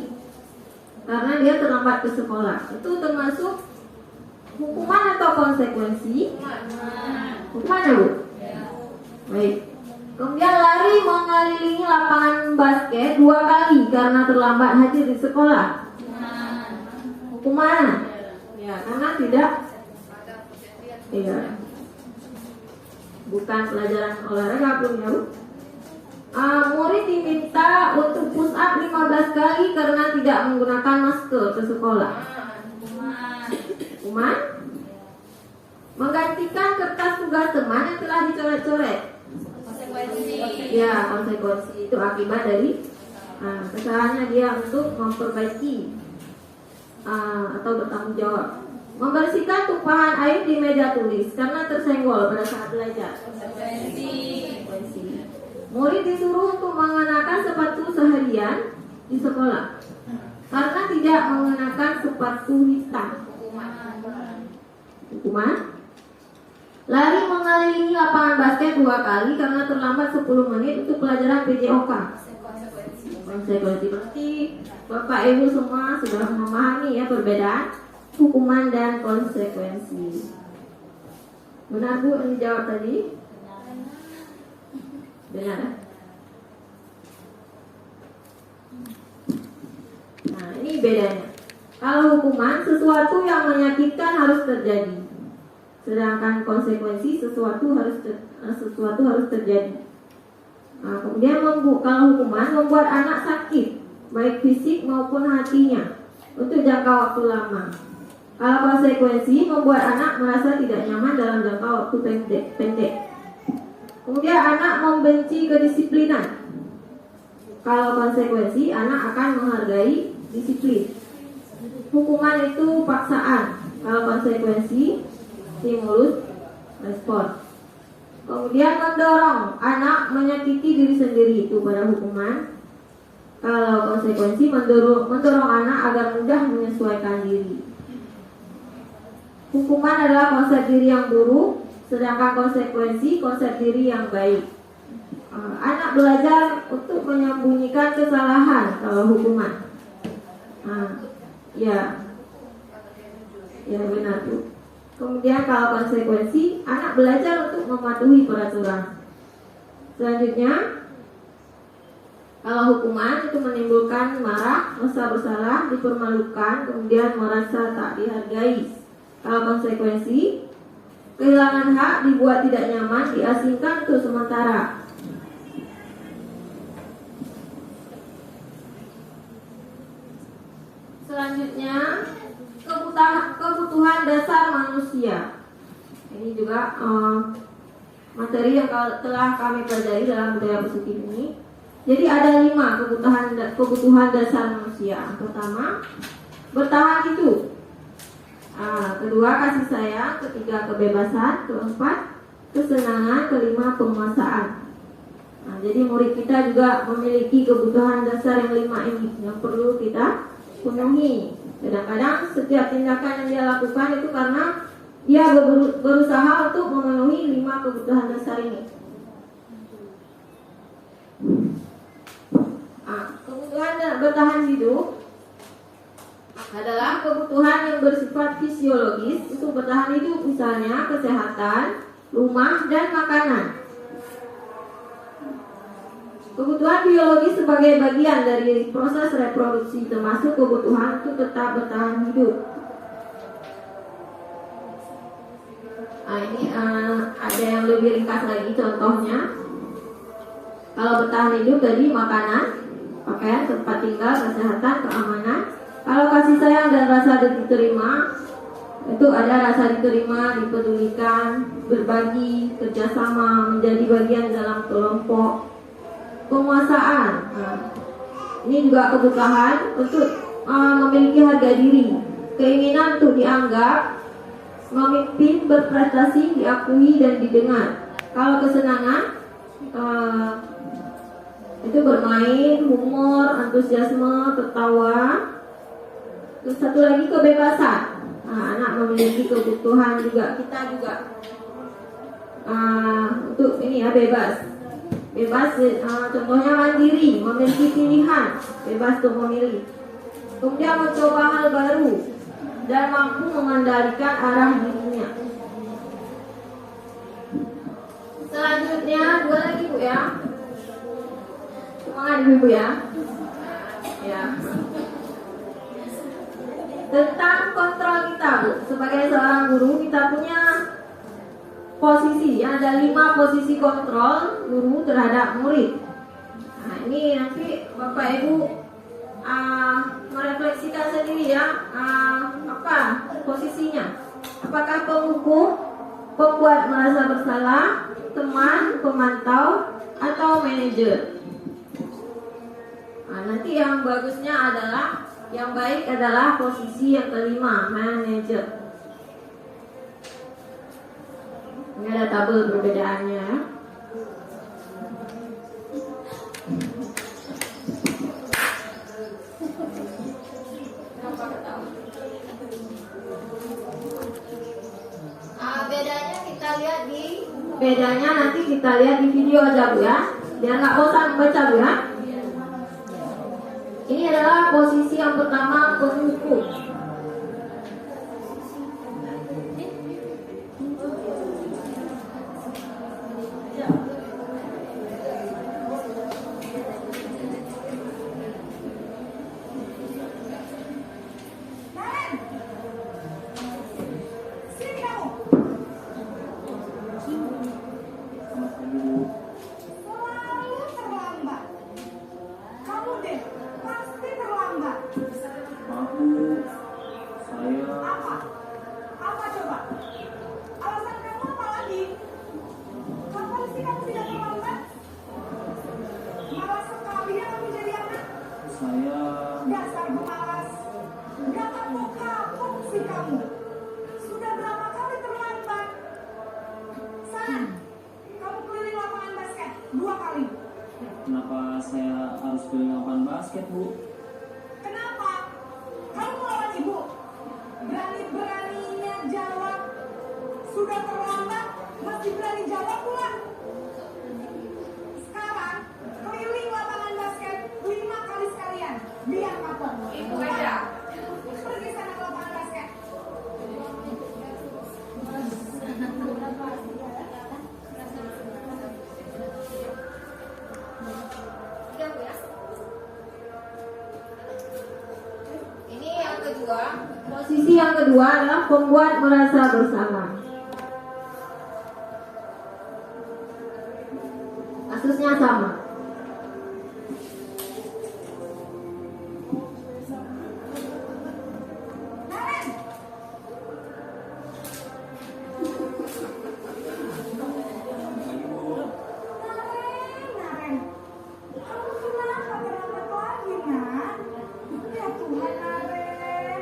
Speaker 3: karena dia terlambat ke sekolah. Itu termasuk hukuman atau konsekuensi? Hukuman ya Bu? Baik. Kemudian lari mengelilingi lapangan basket 2 kali karena terlambat hadir di sekolah. Hukuman? Ya, karena tidak. Iya. Bukan pelajaran olahraga pun ya Bu. Murid diminta untuk push up 15 kali karena tidak menggunakan masker ke sekolah. Hukuman? Menggantikan kertas tugas teman yang telah dicoret-coret. Ya, konsekuensi itu akibat dari kesalahannya dia untuk memperbaiki atau bertanggung jawab. Membersihkan tumpahan air di meja tulis karena tersenggol pada saat belajar. Konsekuensi. Murid disuruh untuk mengenakan sepatu seharian di sekolah karena tidak mengenakan sepatu hitam. Hukuman? Lari mengelilingi lapangan basket 2 kali karena terlambat 10 menit untuk pelajaran PJOK. Konsekuensi. Berarti Bapak Ibu semua sudah memahami ya perbedaan hukuman dan konsekuensi. Benar Bu yang dijawab tadi? Benar. Nah, ini bedanya. Kalau hukuman sesuatu yang menyakitkan harus terjadi. Sedangkan konsekuensi sesuatu harus terjadi. Nah, kemudian kalau hukuman membuat anak sakit, baik fisik maupun hatinya, untuk jangka waktu lama. Kalau konsekuensi membuat anak merasa tidak nyaman dalam jangka waktu pendek. Kemudian anak membenci kedisiplinan. Kalau konsekuensi anak akan menghargai disiplin. Hukuman itu paksaan. Kalau konsekuensi stimulus respon. Kemudian mendorong anak menyakiti diri sendiri, itu pada hukuman. Kalau konsekuensi mendorong anak agar mudah menyesuaikan diri. Hukuman adalah konsep diri yang buruk, sedangkan konsekuensi konsep diri yang baik. Anak belajar untuk menyembunyikan kesalahan kalau hukuman. Ya benar Bu. Kemudian kalau konsekuensi, anak belajar untuk mematuhi peraturan. Selanjutnya, kalau hukuman itu menimbulkan marah, rasa bersalah, dipermalukan, kemudian merasa tak dihargai. Kalau konsekuensi, kehilangan hak, dibuat tidak nyaman, diasingkan untuk sementara. Selanjutnya, kebutuhan dasar manusia. Ini juga materi yang telah kami pelajari dalam budaya positif ini. Jadi ada 5 kebutuhan dasar manusia. Pertama, bertahan hidup. Kedua, kasih sayang. Ketiga, kebebasan. Keempat, kesenangan. Kelima, penguasaan. Jadi murid kita juga memiliki kebutuhan dasar yang 5 ini yang perlu kita penuhi. Kadang-kadang setiap tindakan yang dia lakukan itu karena dia berusaha untuk memenuhi 5 kebutuhan dasar ini. Kebutuhan bertahan hidup adalah kebutuhan yang bersifat fisiologis. Untuk bertahan hidup misalnya kesehatan, rumah, dan makanan. Kebutuhan biologis sebagai bagian dari proses reproduksi, termasuk kebutuhan untuk tetap bertahan hidup. Nah, ini ada yang lebih ringkas lagi contohnya. Kalau bertahan hidup tadi makanan, pakaian, tempat tinggal, kesehatan, keamanan. Kalau kasih sayang dan rasa diterima, itu ada rasa diterima, dipedulikan, berbagi, kerjasama, menjadi bagian dalam kelompok. Penguasaan, ini juga kebutuhan untuk memiliki harga diri, keinginan untuk dianggap, memimpin, berprestasi, diakui dan didengar. Kalau kesenangan, itu bermain, humor, antusiasme, tertawa. Terus satu lagi kebebasan. Anak memiliki kebutuhan juga, kita juga untuk ini ya, bebas, contohnya mandiri, memiliki pilihan, bebas untuk memilih. Kemudian mencoba hal baru dan mampu mengendalikan arah dirinya. Selanjutnya dua lagi Bu ya, semangat Ibu ya. Ya. Tentang kontrol kita Bu, sebagai seorang guru kita punya posisi, ada 5 posisi kontrol guru terhadap murid. Nah ini nanti Bapak Ibu merefleksikan sendiri ya, apa posisinya? Apakah penghukum, pembuat merasa bersalah, teman, pemantau, atau manajer? Nah, nanti yang bagusnya adalah, yang baik adalah posisi yang kelima, manajer. Ini ada tabel perbedaannya. Bedanya nanti kita lihat di video aja Bu ya, biar nggak bosan baca Bu ya. Ini adalah posisi yang pertama, penghukum.
Speaker 8: Kenapa saya harus pilih lapangan basket, Bu?
Speaker 4: Kenapa? Kamu melawan ibu? Berani-beraninya jawab. Sudah terlambat, masih berani jawab pula. Sekarang, keliling lapangan basket 5 kali sekalian. Biar kapok.
Speaker 5: Ibu aja.
Speaker 4: Pergi sana ke lapangan basket.
Speaker 3: Ini yang kedua. Posisi yang kedua adalah pembuat merasa bersalah. Kasusnya sama.
Speaker 4: Naren, kamu kenapa terlambat lagi, Nak? Ya Tuhan, Naren.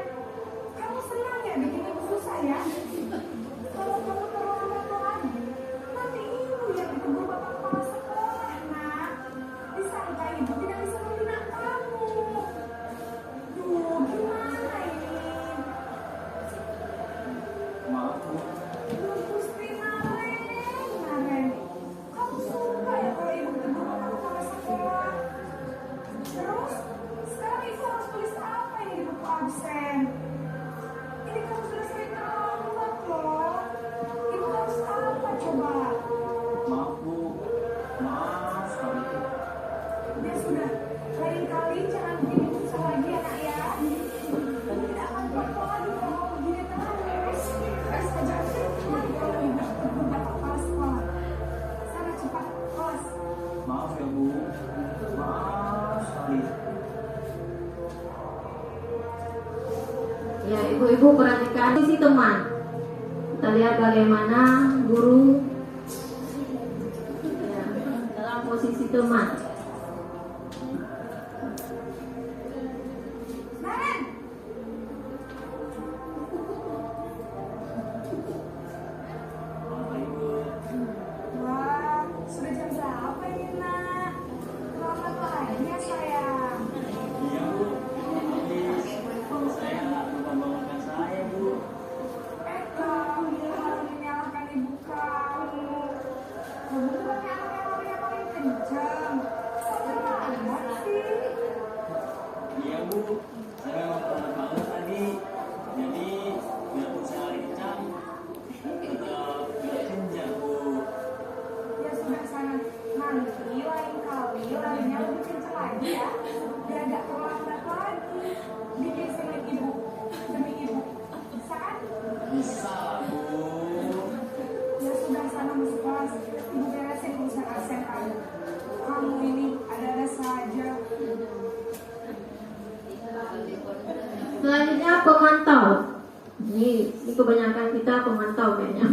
Speaker 4: Kamu senang ya bikin ibu susah ya? Kalau kamu terlambat lagi, nanti ibu yang ditegur bapak kepala sekolah, Nak.
Speaker 3: Ibu-ibu perhatikan posisi teman. Kita lihat bagaimana guru ya, dalam posisi teman.
Speaker 4: Wah, sudah jam berapa ini, Nak? Selamat pagi ya, sayang.
Speaker 8: Iya Bu, habis saya lupa bangunkan saya Bu.
Speaker 4: Kamu jangan menyalahkan ibu kamu. Kamu bukan yang paling kencang. Kok terlambat sih?
Speaker 8: Iya Bu, saya memang pernah bangun tadi. Jadi biarpun saya lari kencang, tetap gak kencang Bu.
Speaker 4: Ya sudah sana. Nanti lain kali larinya lebih kencang lagi ya. Biar gak terlambat lagi. Bikin sama ibu. Demi ibu. Bisa kan?
Speaker 8: Bisa Bu.
Speaker 4: Ya sudah sana masuk kelas. Ibu beresin urusan absen kamu. Kamu ini ada-ada saja.
Speaker 3: Selanjutnya pemantau. Ini kebanyakan kita pemantau kayaknya.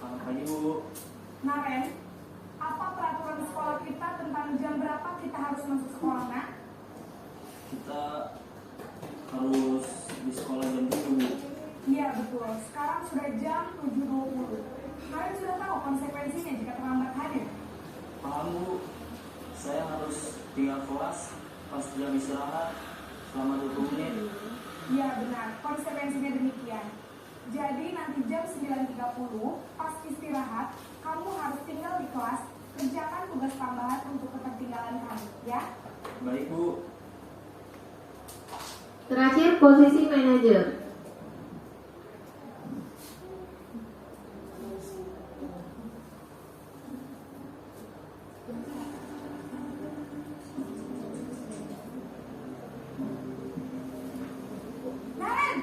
Speaker 8: Selamat pagi Bu.
Speaker 4: Naren, apa peraturan sekolah kita tentang jam berapa kita harus masuk sekolah, Nak?
Speaker 8: Kita harus di sekolah jam 7 Bu.
Speaker 4: Iya betul, sekarang sudah jam 7.20. Naren sudah tahu konsekuensinya jika terlambat hadir.
Speaker 8: Paham Bu, saya harus tinggal kelas pas jam istirahat selama 20 menit.
Speaker 4: Iya benar, konsekuensinya demikian. Jadi nanti jam 9.30 pas istirahat, kamu harus tinggal di kelas, kerjakan tugas tambahan untuk ketertinggalan kamu, ya?
Speaker 8: Baik Bu.
Speaker 3: Terakhir posisi manajer.
Speaker 4: Naren!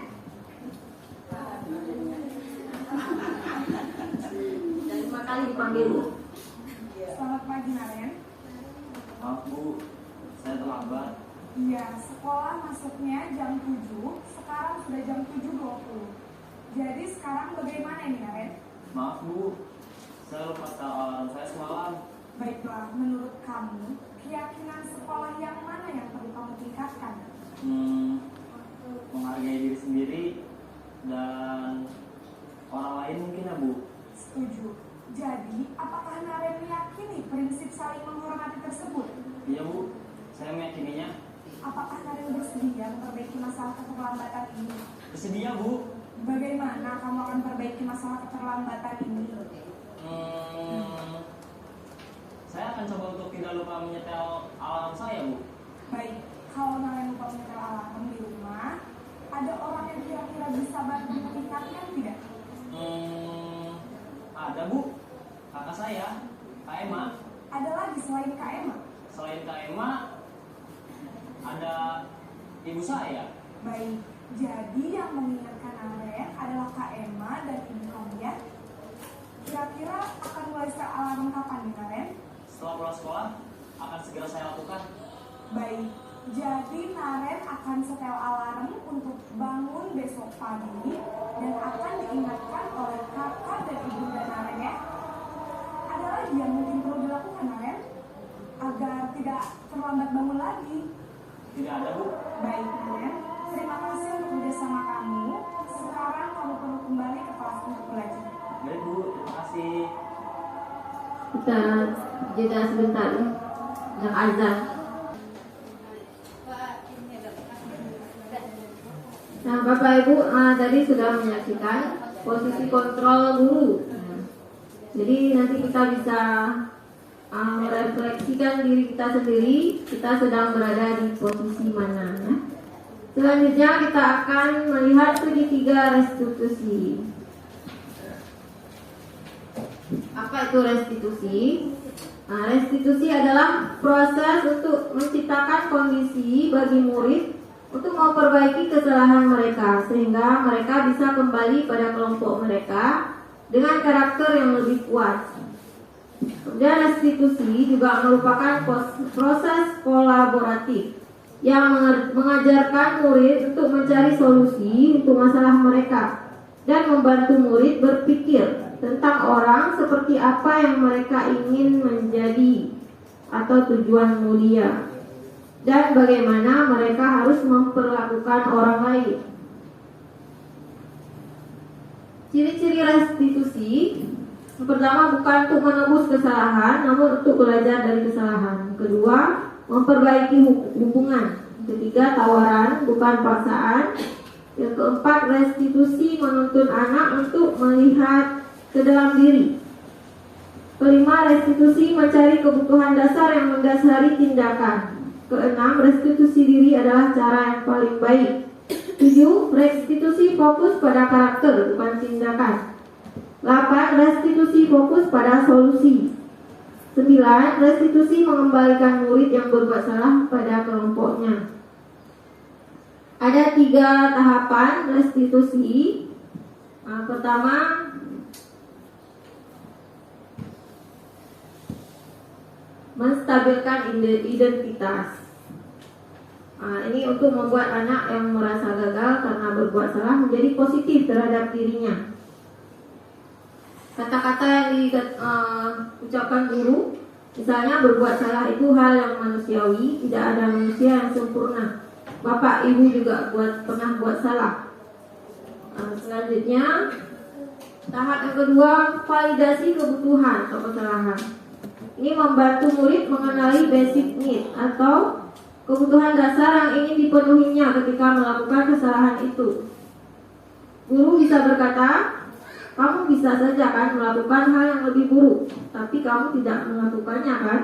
Speaker 3: Dan 5 kali dipanggil Bu.
Speaker 4: Selamat pagi, Naren.
Speaker 8: Maaf Bu, saya terlambat.
Speaker 4: Iya, sekolah masuknya jam 7, sekarang sudah jam 7.20. Jadi sekarang bagaimana ini, Naren?
Speaker 8: Maaf Bu, saya lupa setel alarm saya semalam.
Speaker 4: Baiklah, menurut kamu, keyakinan sekolah yang mana yang perlu kamu tingkatkan?
Speaker 8: Menghargai diri sendiri dan orang lain mungkin ya Bu.
Speaker 4: Setuju. Jadi, apakah Naren meyakini prinsip saling menghormati tersebut?
Speaker 8: Iya Bu, saya meyakininya.
Speaker 4: Apakah Naren bersedia memperbaiki masalah keterlambatan ini?
Speaker 8: Bersedia Bu.
Speaker 4: Bagaimana kamu akan perbaiki masalah keterlambatan ini?
Speaker 8: Saya akan coba untuk tidak lupa menyetel alarm saya Bu.
Speaker 4: Baik, kalau Naren lupa menyetel alarm di rumah, ada orang yang kira-kira bisa bantu mengingatkan tidak?
Speaker 8: Ada Bu, kakak saya, Kak Emma.
Speaker 4: Ada lagi selain Kak Emma?
Speaker 8: Selain Kak Emma, ada ibu saya.
Speaker 4: Baik, jadi yang mengingatkan Naren adalah Kak Emma dan ibu kamu ya? Kira-kira akan mulai setel alarm kapan nih, Naren?
Speaker 8: Setelah pulang sekolah, akan segera saya lakukan.
Speaker 4: Baik, jadi Naren akan setel alarm untuk bangun besok pagi dan akan diingatkan oleh kakak dan ibunda Naren ya. Ada lagi yang mungkin perlu dilakukan, Naren, agar tidak terlambat bangun lagi?
Speaker 8: Tidak ada Bu.
Speaker 4: Baik, Naren, terima kasih untuk kerjasama kamu. Sekarang kamu perlu kembali ke kelas untuk belajar.
Speaker 8: Baik Bu, terima kasih.
Speaker 3: Kita jeda sebentar ya. Yang azan. Nah, Bapak Ibu tadi sudah menyaksikan posisi kontrol guru. Jadi nanti kita bisa merefleksikan diri kita sendiri, kita sedang berada di posisi mana. Ya. Selanjutnya kita akan melihat segitiga restitusi. Apa itu restitusi? Nah, restitusi adalah proses untuk menciptakan kondisi bagi murid untuk memperbaiki kesalahan mereka sehingga mereka bisa kembali pada kelompok mereka dengan karakter yang lebih kuat. Kemudian restitusi juga merupakan proses kolaboratif yang mengajarkan murid untuk mencari solusi untuk masalah mereka dan membantu murid berpikir tentang orang seperti apa yang mereka ingin menjadi atau tujuan mulia dan bagaimana mereka harus memperlakukan orang lain. Ciri-ciri restitusi, yang pertama bukan untuk menebus kesalahan, namun untuk belajar dari kesalahan. Kedua, memperbaiki hubungan. Ketiga, tawaran bukan paksaan. Yang keempat, restitusi menuntun anak untuk melihat ke dalam diri. Kelima, restitusi mencari kebutuhan dasar yang mendasari tindakan. Keenam, restitusi diri adalah cara yang paling baik. 7. Restitusi fokus pada karakter bukan tindakan. 8. Restitusi fokus pada solusi. 9. Restitusi mengembalikan murid yang berbuat salah pada kelompoknya. Ada 3 tahapan restitusi. Pertama, menstabilkan identitas. Ini untuk membuat anak yang merasa gagal karena berbuat salah menjadi positif terhadap dirinya. Kata-kata yang diucapkan guru, misalnya berbuat salah itu hal yang manusiawi, tidak ada manusia yang sempurna. Bapak ibu juga pernah buat salah. Selanjutnya, tahap yang kedua, validasi kebutuhan atau kesalahan. Ini membantu murid mengenali basic need atau kebutuhan dasar yang ingin dipenuhinya ketika melakukan kesalahan itu. Guru bisa berkata, kamu bisa saja kan melakukan hal yang lebih buruk, tapi kamu tidak melakukannya kan?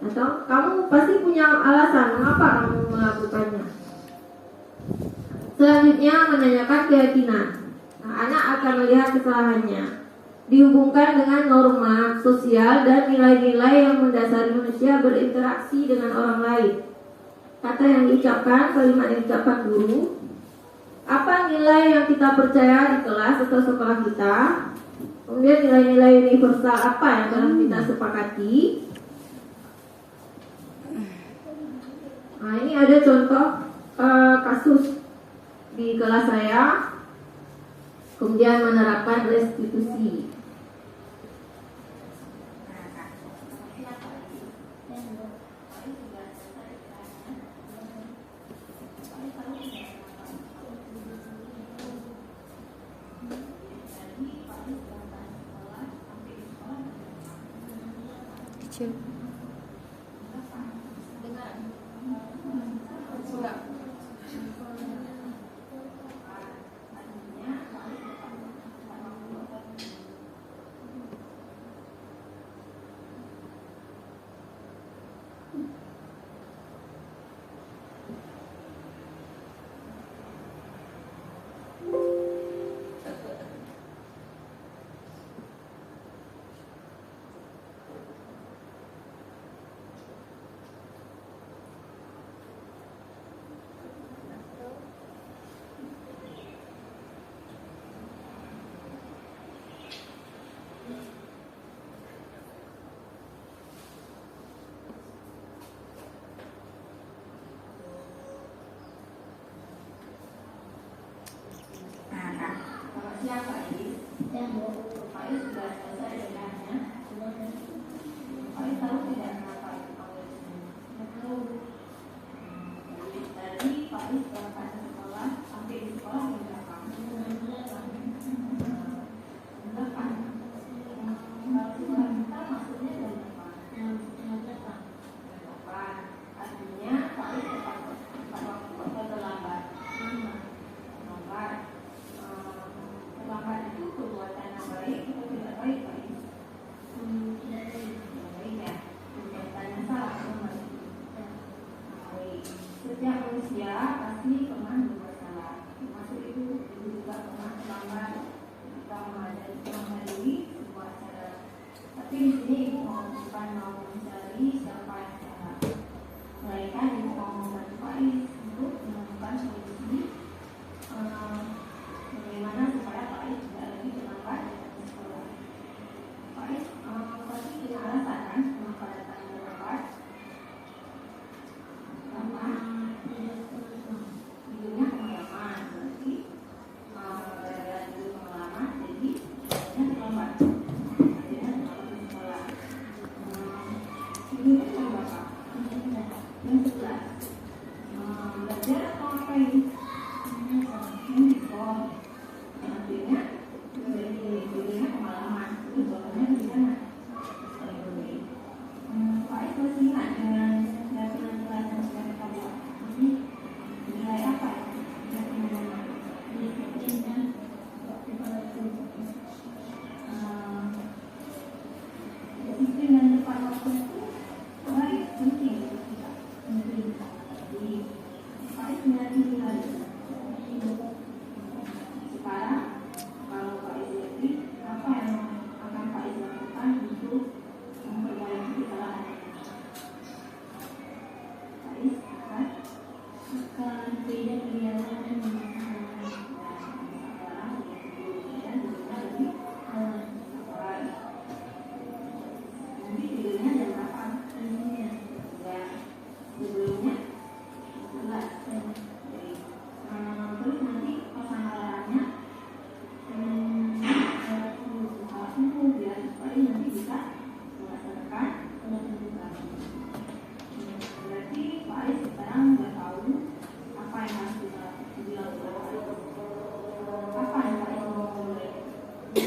Speaker 3: Atau kamu pasti punya alasan mengapa kamu melakukannya. Selanjutnya, menanyakan keyakinan. Anak akan melihat kesalahannya dihubungkan dengan norma sosial dan nilai-nilai yang mendasari manusia berinteraksi dengan orang lain. Kata yang diucapkan, kalimat yang diucapkan guru, apa nilai yang kita percaya di kelas atau sekolah kita, kemudian nilai-nilai universal apa yang telah kita sepakati. Nah, ini ada contoh kasus di kelas saya, kemudian menerapkan restitusi.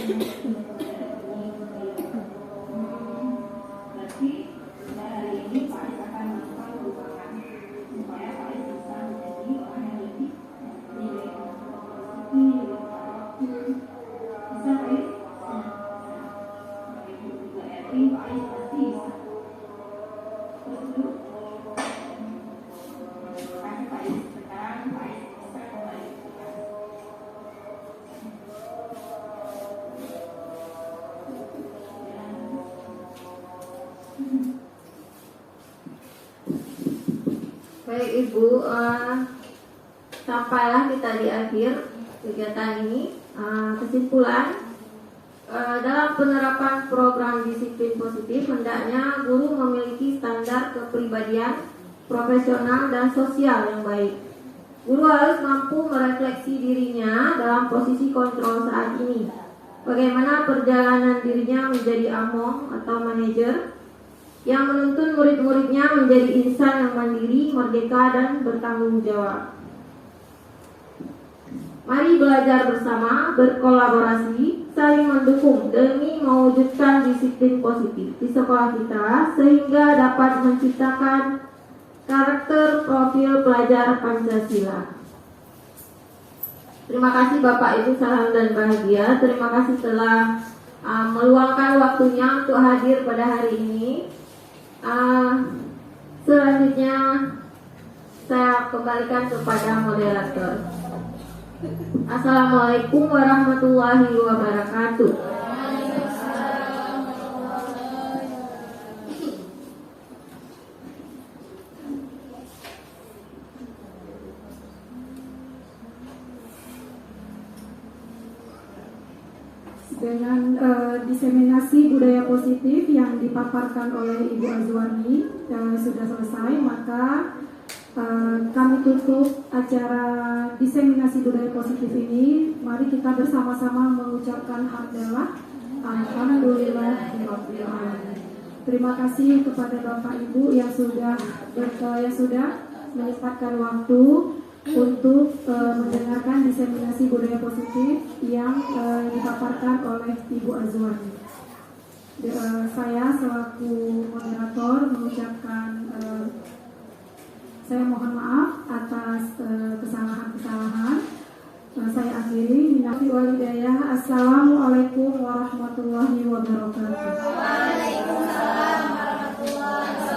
Speaker 9: Berarti hari ini Pak Ais akan melakukan perubahan supaya Pak Ais bisa menjadi orang yang lebih nilai bisa Pak Ais? Ibu juga yakin Pak Ais pasti bisa. Terus dulu. Terima kasih Pak Ais. Sekarang Pak Ais bisa kembali ke kelas.
Speaker 3: Baik Ibu, sampailah kita di akhir kegiatan ini. Kesimpulan, dalam penerapan program disiplin positif, hendaknya guru memiliki standar kepribadian profesional dan sosial yang baik. Guru harus mampu merefleksi dirinya dalam posisi kontrol saat ini. Bagaimana perjalanan dirinya menjadi among atau manajer yang menuntun murid-muridnya menjadi insan yang mandiri, merdeka, dan bertanggung jawab. Mari belajar bersama, berkolaborasi, saling mendukung demi mewujudkan disiplin positif di sekolah kita sehingga dapat menciptakan karakter profil pelajar Pancasila. Terima kasih Bapak Ibu salam dan bahagia. Terima kasih telah meluangkan waktunya untuk hadir pada hari ini. Selanjutnya saya kembalikan kepada moderator. Assalamualaikum warahmatullahi wabarakatuh.
Speaker 1: Dengan diseminasi budaya positif yang dipaparkan oleh Ibu Azwani sudah selesai, maka kami tutup acara diseminasi budaya positif ini. Mari kita bersama-sama mengucapkan hamdalah. Alhamdulillahirabbil alamin. Terima kasih kepada Bapak Ibu yang sudah menyempatkan waktu untuk mendengarkan diseminasi budaya positif yang dipaparkan oleh Ibu Azwani. Saya selaku moderator mengucapkan saya mohon maaf atas kesalahan-kesalahan. Saya akhiri. Minal walidayah. Assalamualaikum warahmatullahi wabarakatuh.
Speaker 5: Waalaikumsalam warahmatullahi wabarakatuh.